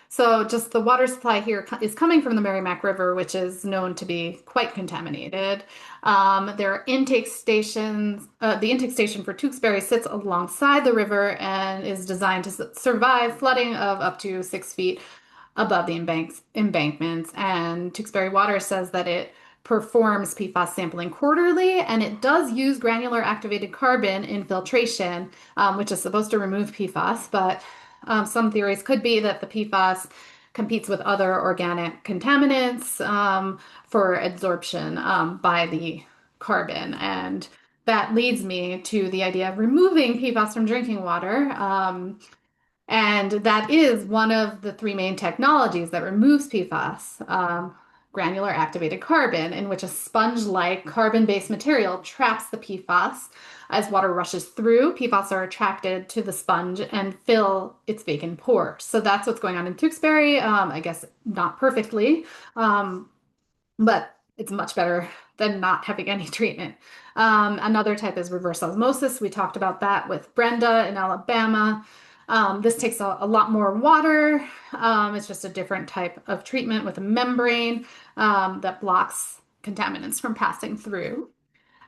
So just the water supply here is coming from the Merrimack River, which is known to be quite contaminated. There are intake stations. The intake station for Tewksbury sits alongside the river and is designed to survive flooding of up to 6 feet above the embankments. And Tewksbury Water says that it performs PFAS sampling quarterly, and it does use granular activated carbon in filtration, which is supposed to remove PFAS, but some theories could be that the PFAS competes with other organic contaminants for absorption by the carbon. And that leads me to the idea of removing PFAS from drinking water. And that is one of the 3 main technologies that removes PFAS, granular activated carbon, in which a sponge-like carbon-based material traps the PFAS. As water rushes through, PFAS are attracted to the sponge and fill its vacant pores. So that's what's going on in Tewksbury. I guess not perfectly, but it's much better than not having any treatment. Another type is reverse osmosis. We talked about that with Brenda in Alabama. This takes a lot more water. It's just a different type of treatment with a membrane that blocks contaminants from passing through.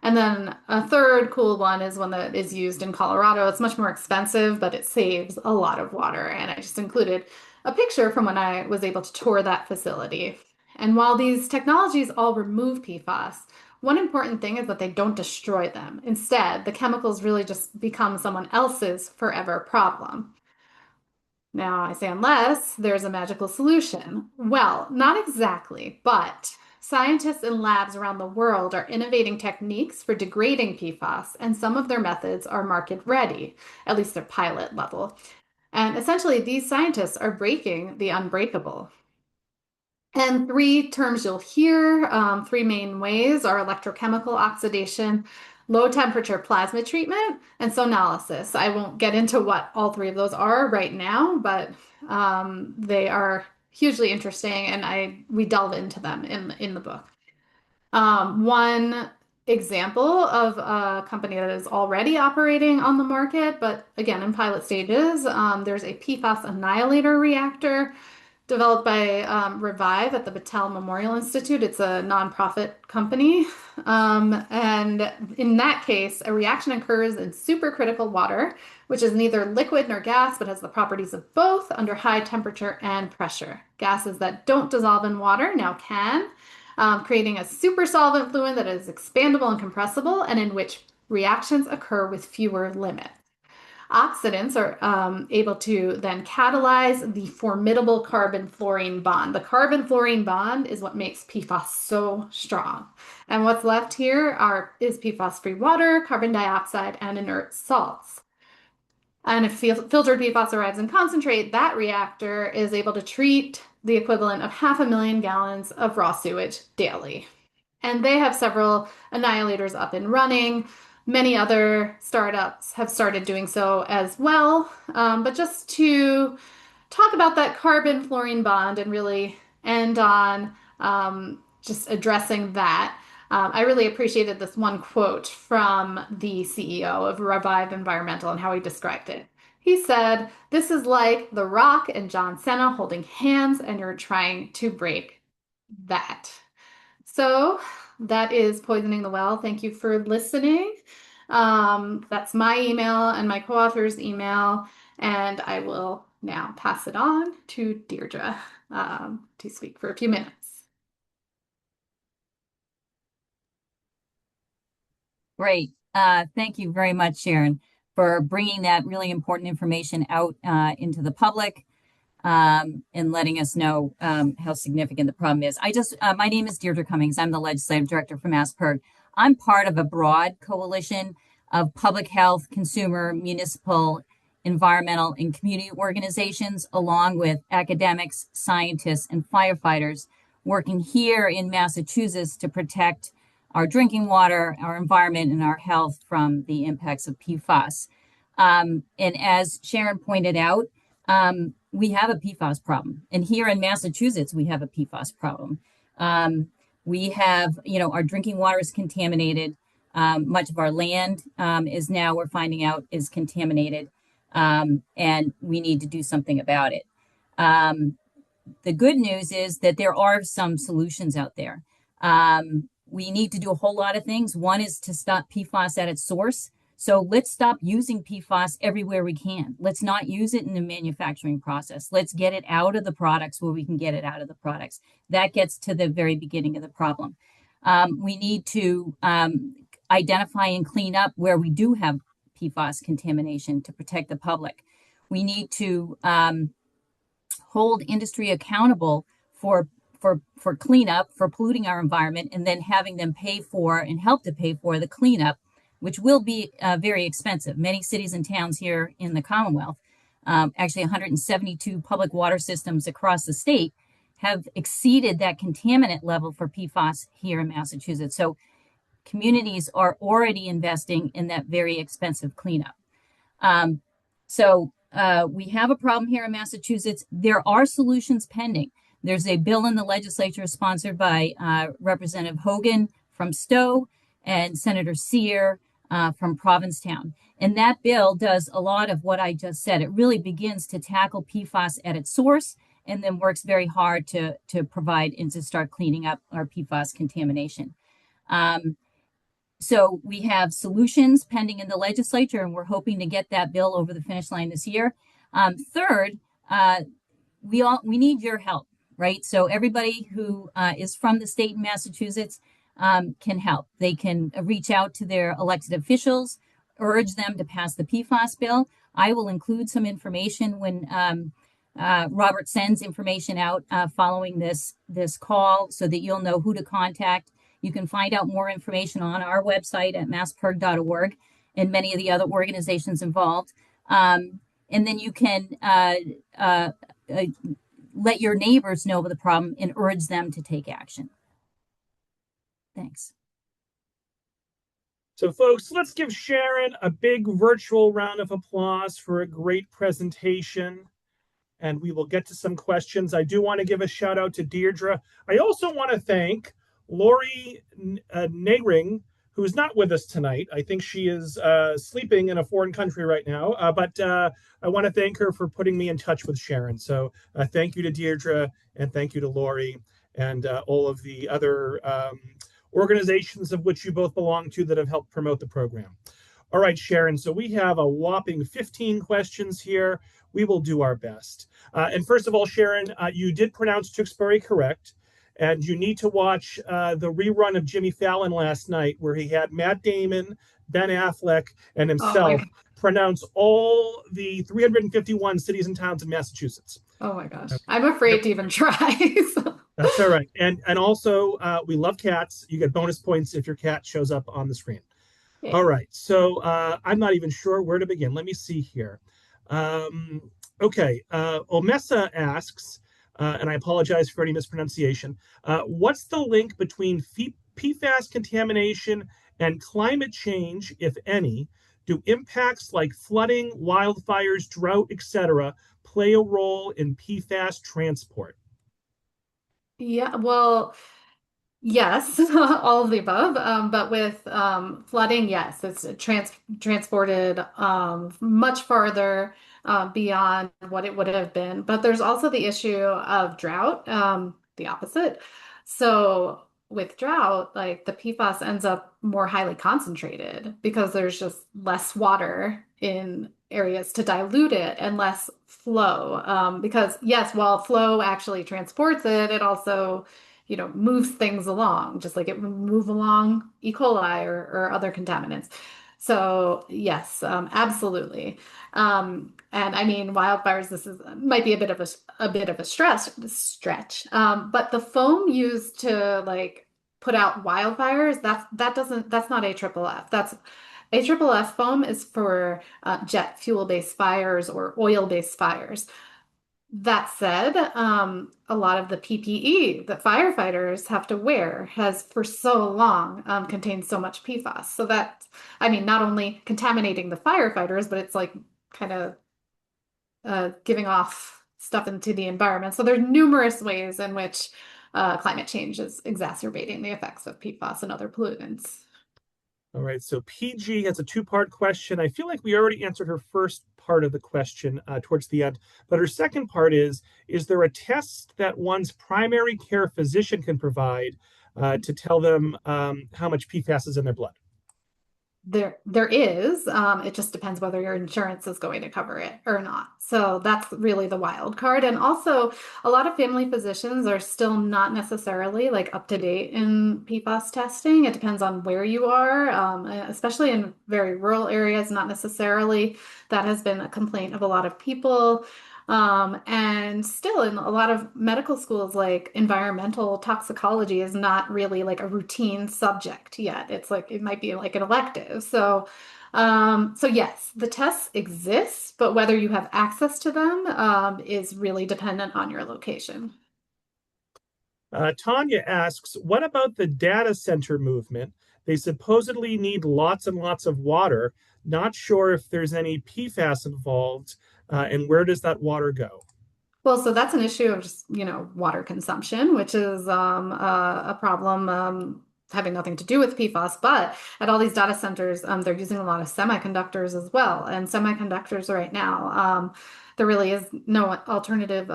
And then a third cool one is one that is used in Colorado. It's much more expensive, but it saves a lot of water. And I just included a picture from when I was able to tour that facility. And while these technologies all remove PFAS, one important thing is that they don't destroy them. Instead, the chemicals really just become someone else's forever problem. Now, I say unless there's a magical solution. Well, not exactly, but scientists in labs around the world are innovating techniques for degrading PFAS, and some of their methods are market ready, at least at pilot level. And essentially, these scientists are breaking the unbreakable. And 3 terms you'll hear, 3 main ways are electrochemical oxidation, low temperature plasma treatment, and sonolysis. I won't get into what all 3 of those are right now, but they are hugely interesting, and we delve into them in the book. One example of a company that is already operating on the market, but again in pilot stages, there's a PFAS annihilator reactor developed by Revive at the Battelle Memorial Institute. It's a nonprofit company. And in that case, a reaction occurs in supercritical water, which is neither liquid nor gas, but has the properties of both under high temperature and pressure. Gases that don't dissolve in water now can, creating a super solvent fluid that is expandable and compressible, and in which reactions occur with fewer limits. Oxidants are able to then catalyze the formidable carbon-fluorine bond. The carbon-fluorine bond is what makes PFAS so strong. And what's left here is PFAS-free water, carbon dioxide, and inert salts. And if filtered PFAS arrives in concentrate, that reactor is able to treat the equivalent of 500,000 gallons of raw sewage daily. And they have several annihilators up and running. Many other startups have started doing so as well. But just to talk about that carbon-fluorine bond and really end on just addressing that, I really appreciated this one quote from the CEO of Revive Environmental and how he described it. He said, "This is like The Rock and John Cena holding hands, and you're trying to break that." So that is Poisoning the Well. Thank you for listening. That's my email and my co-author's email, and I will now pass it on to Deirdre to speak for a few minutes. Great. Thank you very much, Sharon, for bringing that really important information out into the public. And letting us know how significant the problem is. My name is Deirdre Cummings. I'm the legislative director for MassPIRG. I'm part of a broad coalition of public health, consumer, municipal, environmental, and community organizations, along with academics, scientists, and firefighters working here in Massachusetts to protect our drinking water, our environment, and our health from the impacts of PFAS. And as Sharon pointed out, we have a PFAS problem. And here in Massachusetts, we have a PFAS problem. We have, our drinking water is contaminated. Much of our land is now, we're finding out, is contaminated. And we need to do something about it. The good news is that there are some solutions out there. We need to do a whole lot of things. One is to stop PFAS at its source. So let's stop using PFAS everywhere we can. Let's not use it in the manufacturing process. Let's get it out of the products where we can get it out of the products. That gets to the very beginning of the problem. We need to identify and clean up where we do have PFAS contamination to protect the public. We need to hold industry accountable for cleanup, for polluting our environment, and then having them pay for and help to pay for the cleanup, which will be very expensive. Many cities and towns here in the Commonwealth, actually 172 public water systems across the state, have exceeded that contaminant level for PFAS here in Massachusetts. So communities are already investing in that very expensive cleanup. So we have a problem here in Massachusetts. There are solutions pending. There's a bill in the legislature sponsored by Representative Hogan from Stowe and Senator Sear from Provincetown. And that bill does a lot of what I just said. It really begins to tackle PFAS at its source and then works very hard to provide and to start cleaning up our PFAS contamination. So we have solutions pending in the legislature, and we're hoping to get that bill over the finish line this year. Third, we need your help, right? So everybody who is from the state in Massachusetts can help. They can reach out to their elected officials, urge them to pass the PFAS bill. I will include some information when Robert sends information out following this call so that you'll know who to contact. You can find out more information on our website at masspirg.org and many of the other organizations involved. And then you can let your neighbors know of the problem and urge them to take action. Thanks. So folks, let's give Sharon a big virtual round of applause for a great presentation. and we will get to some questions. I do want to give a shout out to Deirdre. I also want to thank Lori Nagring, who's not with us tonight. I think she is sleeping in a foreign country right now, but I want to thank her for putting me in touch with Sharon. So thank you to Deirdre, and thank you to Lori, and all of the other organizations of which you both belong to that have helped promote the program. All right, Sharon, so we have a whopping 15 questions here. We will do our best. And first of all, Sharon, you did pronounce Tewksbury correct. And you need to watch the rerun of Jimmy Fallon last night, where he had Matt Damon, Ben Affleck, and himself pronounce all the 351 cities and towns in Massachusetts. Oh my gosh. I'm afraid to even try. That's all right. And also, we love cats. You get bonus points if your cat shows up on the screen. Yeah. All right. So I'm not even sure where to begin. Let me see here. Okay. Omessa asks, and I apologize for any mispronunciation, what's the link between PFAS contamination and climate change, if any? Do impacts like flooding, wildfires, drought, etc., play a role in PFAS transport? Yeah, well, yes, all of the above. But with flooding, yes, it's transported much farther beyond what it would have been. But there's also the issue of drought, the opposite. So with drought, like the PFAS ends up more highly concentrated because there's just less water in areas to dilute it and less flow. Because yes, while flow actually transports it, it also, moves things along, just like it would move along E. coli or other contaminants. So yes, absolutely. And I mean, wildfires, might be a bit of a stretch. But the foam used to like put out wildfires, that's not AFFF. That's AFFF foam is for jet fuel-based fires or oil-based fires. That said, a lot of the PPE that firefighters have to wear has for so long contained so much PFAS. So that, not only contaminating the firefighters, but it's like kind of giving off stuff into the environment. So there's numerous ways in which climate change is exacerbating the effects of PFAS and other pollutants. All right, so PG has a two-part question. I feel like we already answered her first part of the question towards the end, but her second part is there a test that one's primary care physician can provide to tell them how much PFAS is in their blood? There is. It just depends whether your insurance is going to cover it or not. So that's really the wild card. And also, a lot of family physicians are still not necessarily like up to date in PFAS testing. It depends on where you are, especially in very rural areas. Not necessarily. That has been a complaint of a lot of people. And still in a lot of medical schools, like environmental toxicology is not really like a routine subject yet. It's like, it might be like an elective. So yes, the tests exist, but whether you have access to them, is really dependent on your location. Tanya asks, what about the data center movement? They supposedly need lots and lots of water. Not sure if there's any PFAS involved. And where does that water go? Well, so that's an issue of just, water consumption, which is a problem having nothing to do with PFAS. But at all these data centers, they're using a lot of semiconductors as well. And semiconductors right now, there really is no alternative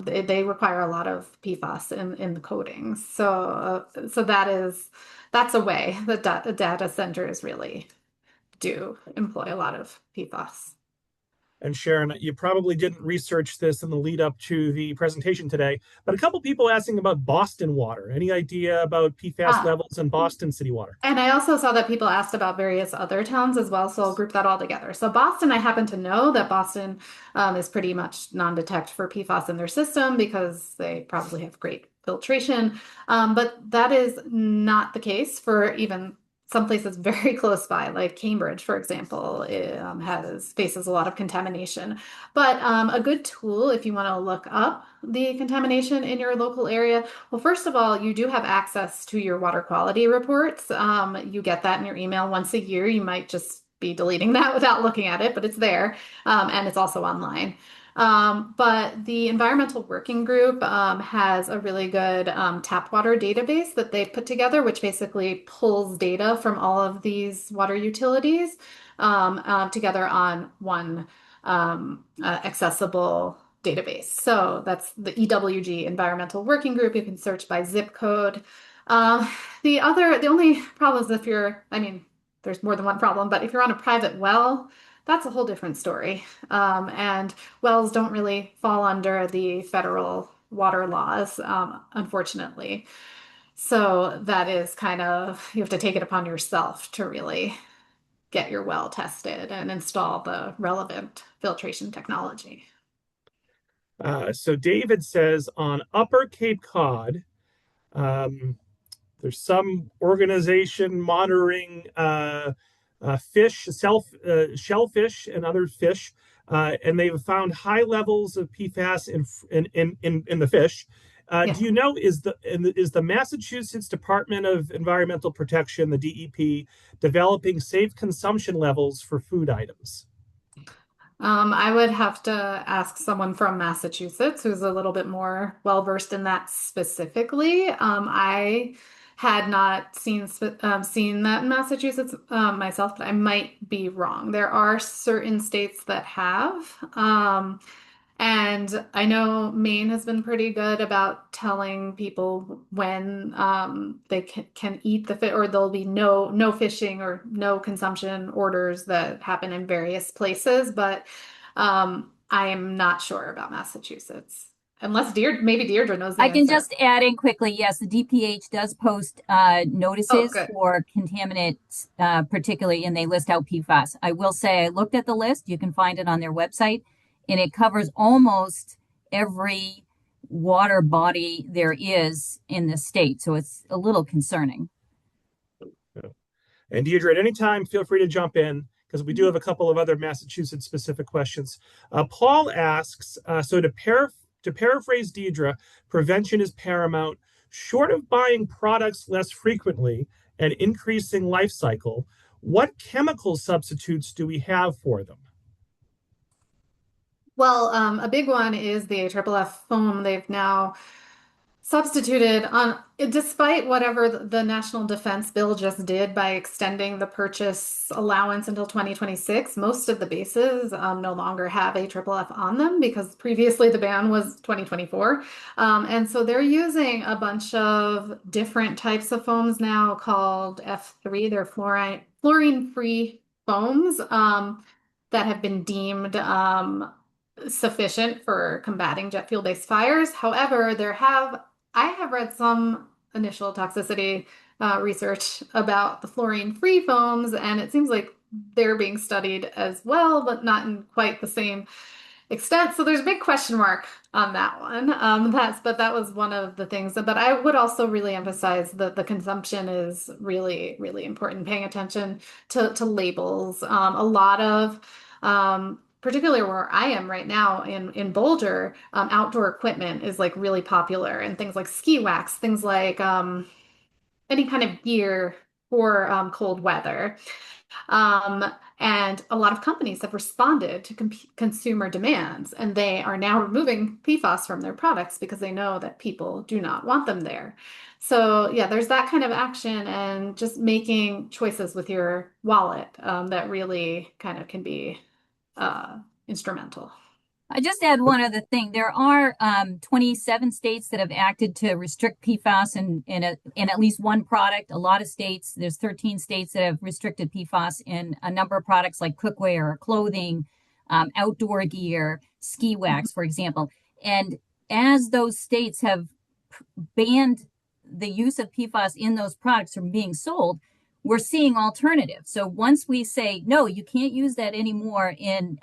they require a lot of PFAS in the coatings. So that's a way that data centers really do employ a lot of PFAS. And Sharon, you probably didn't research this in the lead up to the presentation today, but a couple people asking about Boston water. Any idea about PFAS levels in Boston city water? And I also saw that people asked about various other towns as well, so I'll group that all together. So Boston, I happen to know that Boston is pretty much non-detect for PFAS in their system because they probably have great filtration, but that is not the case for even some places very close by, like Cambridge, for example, faces a lot of contamination. But a good tool if you want to look up the contamination in your local area, well, first of all, you do have access to your water quality reports. You get that in your email once a year. You might just be deleting that without looking at it, but it's there, and it's also online. But the Environmental Working Group has a really good tap water database that they've put together, which basically pulls data from all of these water utilities together on one accessible database. So that's the EWG, Environmental Working Group. You can search by zip code. The only problem is there's more than one problem, but if you're on a private well, that's a whole different story. And wells don't really fall under the federal water laws, unfortunately. So that is you have to take it upon yourself to really get your well tested and install the relevant filtration technology. So David says on Upper Cape Cod, there's some organization monitoring shellfish and other fish, and they've found high levels of PFAS in the fish. Do you know, is the Massachusetts Department of Environmental Protection, the DEP, developing safe consumption levels for food items? I would have to ask someone from Massachusetts who's a little bit more well-versed in that specifically. I had not seen that in Massachusetts myself, but I might be wrong. There are certain states that have. And I know Maine has been pretty good about telling people when they can eat the fish, or there'll be no fishing or no consumption orders that happen in various places. But I am not sure about Massachusetts. Unless Deirdre knows the I can answer. just add in quickly, yes, the DPH does post notices for contaminants, particularly, and they list out PFAS. I will say I looked at the list. You can find it on their website. And it covers almost every water body there is in the state. So it's a little concerning. And Deirdre, at any time, feel free to jump in, because we do have a couple of other Massachusetts-specific questions. Paul asks, so to paraphrase Deirdre, prevention is paramount. Short of buying products less frequently and increasing life cycle, what chemical substitutes do we have for them? Well, a big one is the AFFF foam. They've now substituted on, despite whatever the National Defense Bill just did by extending the purchase allowance until 2026, most of the bases no longer have AFFF on them, because previously the ban was 2024. And so they're using a bunch of different types of foams now called F3. They're fluorine-free foams that have been deemed sufficient for combating jet fuel-based fires. However, I have read some initial toxicity research about the fluorine-free foams, and it seems like they're being studied as well, but not in quite the same extent. So there's a big question mark on that one. But that was one of the things. But I would also really emphasize that the consumption is really, really important. Paying attention to labels. A lot of particularly where I am right now in Boulder, outdoor equipment is like really popular, and things like ski wax, things like any kind of gear for cold weather. And a lot of companies have responded to consumer demands, and they are now removing PFAS from their products because they know that people do not want them there. So yeah, there's that kind of action, and just making choices with your wallet that really kind of can be instrumental. I just add one other thing. There are 27 states that have acted to restrict PFAS in at least one product. A lot of states, there's 13 states that have restricted PFAS in a number of products like cookware, clothing, outdoor gear, ski wax, for example. And as those states have banned the use of PFAS in those products from being sold, we're seeing alternatives. So once we say, no, you can't use that anymore in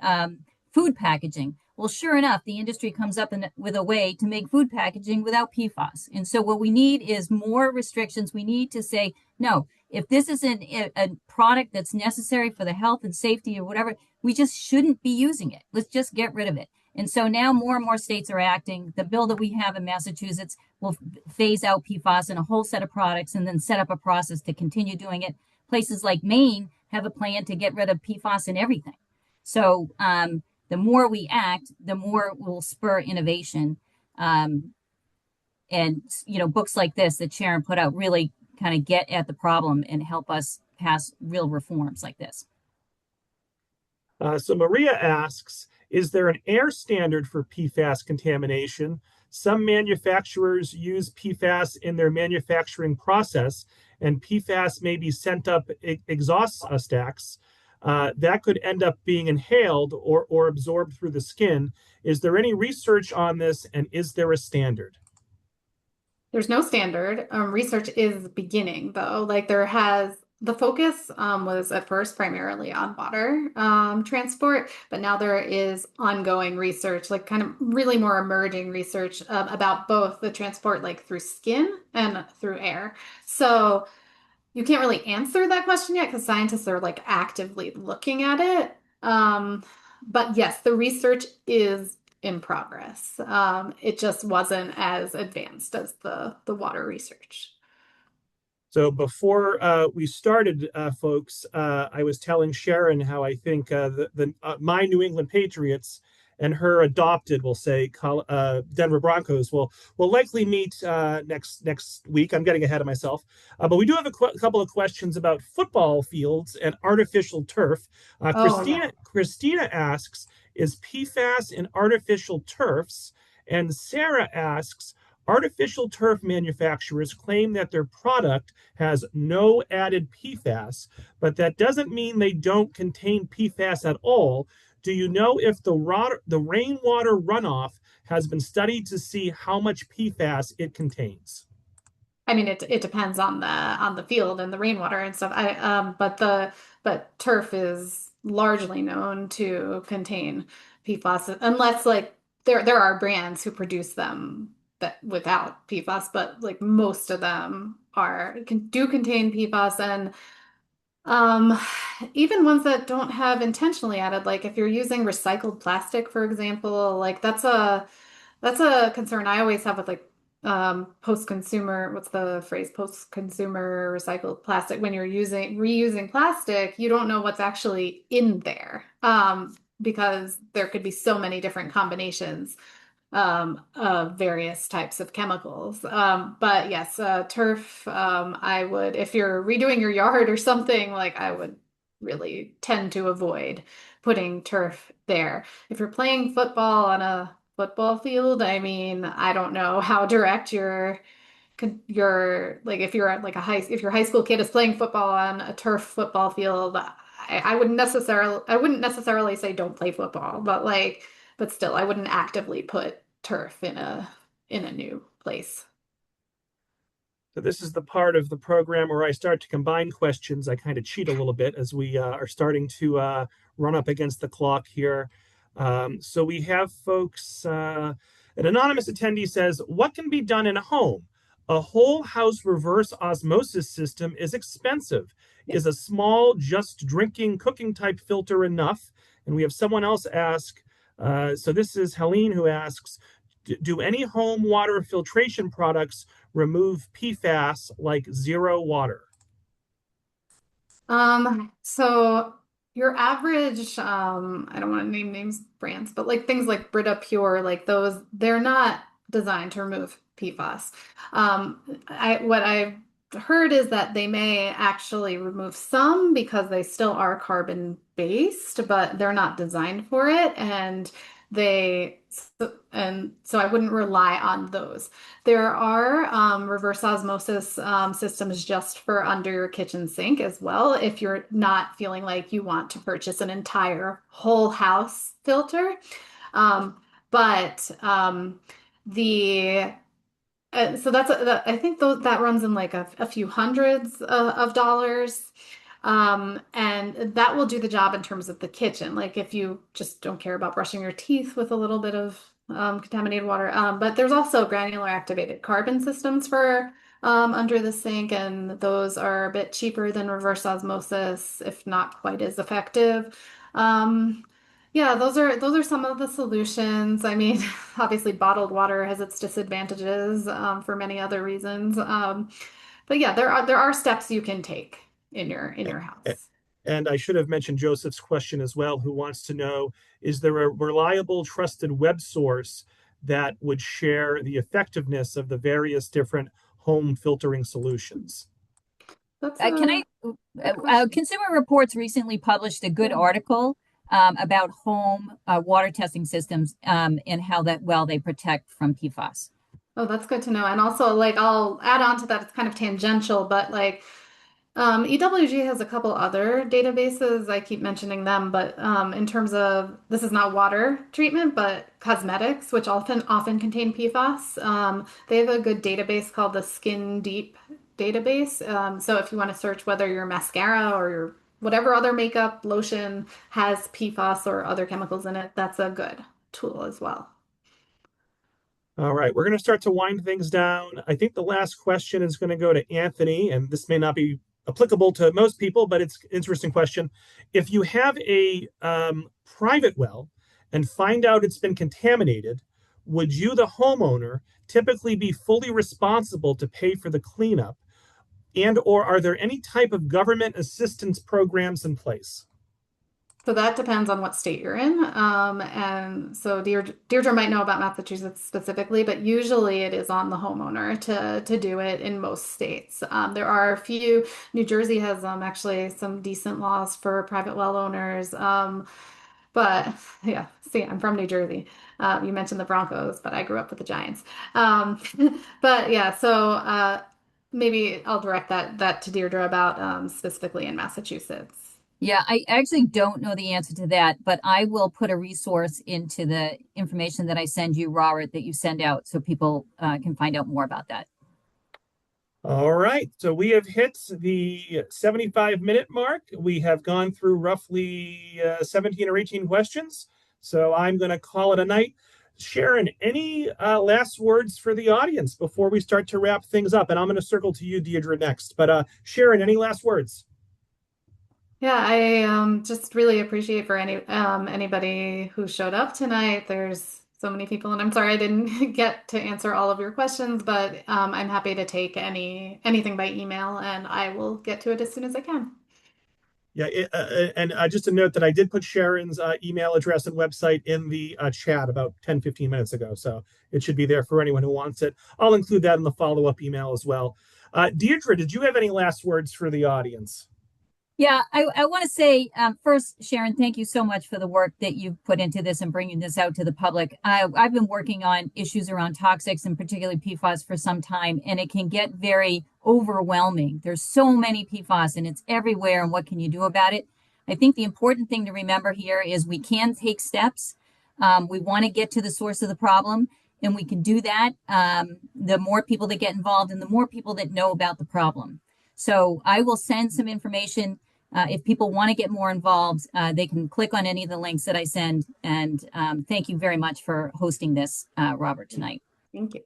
food packaging, well, sure enough, the industry comes up with a way to make food packaging without PFAS. And so what we need is more restrictions. We need to say, no, if this isn't a product that's necessary for the health and safety or whatever, we just shouldn't be using it. Let's just get rid of it. And so now more and more states are acting. The bill that we have in Massachusetts will phase out PFAS in a whole set of products and then set up a process to continue doing it. Places like Maine have a plan to get rid of PFAS in everything. So the more we act, the more we'll spur innovation. And, books like this that Sharon put out really kind of get at the problem and help us pass real reforms like this. So Maria asks, is there an air standard for PFAS contamination? Some manufacturers use PFAS in their manufacturing process, and PFAS may be sent up exhaust stacks. That could end up being inhaled or absorbed through the skin. Is there any research on this, and is there a standard? There's no standard. Research is beginning, though. The focus was at first primarily on water transport, but now there is ongoing research, like kind of really more emerging research about both the transport like through skin and through air. So you can't really answer that question yet because scientists are like actively looking at it. But yes, the research is in progress. It just wasn't as advanced as the water research. So before we started, folks, I was telling Sharon how I think my New England Patriots and her adopted, we'll say, Denver Broncos will likely meet next week. I'm getting ahead of myself, but we do have a couple of questions about football fields and artificial turf. Christina asks, is PFAS in artificial turfs? And Sarah asks, artificial turf manufacturers claim that their product has no added PFAS, but that doesn't mean they don't contain PFAS at all. Do you know if the rainwater runoff has been studied to see how much PFAS it contains? I mean, it depends on the field and the rainwater and stuff. But turf is largely known to contain PFAS, unless like there are brands who produce them that without PFAS, but like most of them do contain PFAS, and even ones that don't have intentionally added, like if you're using recycled plastic, for example, like that's a concern I always have with like post-consumer, what's the phrase? Post-consumer recycled plastic. When you're reusing plastic, you don't know what's actually in there, because there could be so many different combinations of various types of chemicals. But yes, turf, I would, if you're redoing your yard or something, like I would really tend to avoid putting turf there. If you're playing football on a football field, I mean, I don't know how direct your like if your high school kid is playing football on a turf football field, I wouldn't necessarily say don't play football, but still, I wouldn't actively put turf in a new place. So this is the part of the program where I start to combine questions. I kind of cheat a little bit as we are starting to run up against the clock here. So we have folks, an anonymous attendee says, what can be done in a home? A whole house reverse osmosis system is expensive. Is a small, just drinking, cooking type filter enough? And we have someone else ask, so this is Helene who asks, do any home water filtration products remove PFAS like Zero Water? So your average, I don't want to name names, brands, but like things like Brita Pure, like those, they're not designed to remove PFAS. What I've heard is that they may actually remove some because they still are carbon based, but they're not designed for it. And so I wouldn't rely on those. There are reverse osmosis systems just for under your kitchen sink as well, if you're not feeling like you want to purchase an entire whole house filter. So I think that runs in like a few hundreds of dollars. And that will do the job in terms of the kitchen. Like if you just don't care about brushing your teeth with a little bit of contaminated water. But there's also granular activated carbon systems for under the sink, and those are a bit cheaper than reverse osmosis, if not quite as effective. Yeah, those are some of the solutions. I mean, obviously bottled water has its disadvantages for many other reasons. But yeah, there are steps you can take in your house. And I should have mentioned Joseph's question as well, who wants to know, is there a reliable, trusted web source that would share the effectiveness of the various different home filtering solutions? Consumer Reports recently published a good article about home water testing systems and how they protect from PFAS. Oh, that's good to know. And also, like, I'll add on to that, it's kind of tangential, but like EWG has a couple other databases. I keep mentioning them, but in terms of, this is not water treatment, but cosmetics, which often contain PFAS. They have a good database called the Skin Deep database. So if you want to search whether your mascara or your whatever other makeup lotion has PFAS or other chemicals in it, that's a good tool as well. All right, we're going to start to wind things down. I think the last question is going to go to Anthony, and this may not be applicable to most people, but it's an interesting question. If you have a private well and find out it's been contaminated, would you, the homeowner, typically be fully responsible to pay for the cleanup? And or are there any type of government assistance programs in place? So that depends on what state you're in. And so Deirdre might know about Massachusetts specifically, but usually it is on the homeowner to do it in most states. There are a few. New Jersey has actually some decent laws for private well owners. But yeah, see, I'm from New Jersey. You mentioned the Broncos, but I grew up with the Giants. But yeah, so maybe I'll direct that to Deirdre about specifically in Massachusetts. Yeah, I actually don't know the answer to that, but I will put a resource into the information that I send you, Robert, that you send out so people can find out more about that. All right, so we have hit the 75-minute mark. We have gone through roughly 17 or 18 questions, so I'm going to call it a night. Sharon, any last words for the audience before we start to wrap things up? And I'm going to circle to you, Deirdre, next. But Sharon, any last words? Yeah, I just really appreciate for anybody who showed up tonight. There's so many people, and I'm sorry I didn't get to answer all of your questions, but I'm happy to take anything by email, and I will get to it as soon as I can. Yeah, and just a note that I did put Sharon's email address and website in the chat about 10, 15 minutes ago, so it should be there for anyone who wants it. I'll include that in the follow-up email as well. Deirdre, did you have any last words for the audience? Yeah, I want to say first, Sharon, thank you so much for the work that you've put into this and bringing this out to the public. I've been working on issues around toxics and particularly PFAS for some time, and it can get very overwhelming. There's so many PFAS and it's everywhere, and what can you do about it? I think the important thing to remember here is we can take steps. We want to get to the source of the problem, and we can do that. The more people that get involved and the more people that know about the problem. So I will send some information. If people want to get more involved, they can click on any of the links that I send. And thank you very much for hosting this, Robert, tonight. Thank you.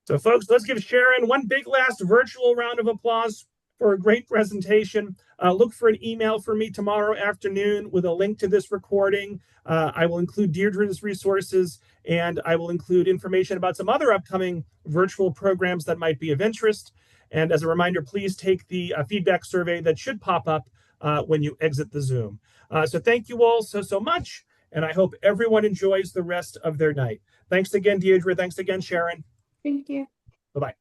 So, folks, let's give Sharon one big last virtual round of applause for a great presentation. Look for an email from me tomorrow afternoon with a link to this recording. I will include Deirdre's resources, and I will include information about some other upcoming virtual programs that might be of interest. And as a reminder, please take the feedback survey that should pop up when you exit the Zoom. So thank you all so much, and I hope everyone enjoys the rest of their night. Thanks again, Deirdre. Thanks again, Sharon. Thank you. Bye-bye.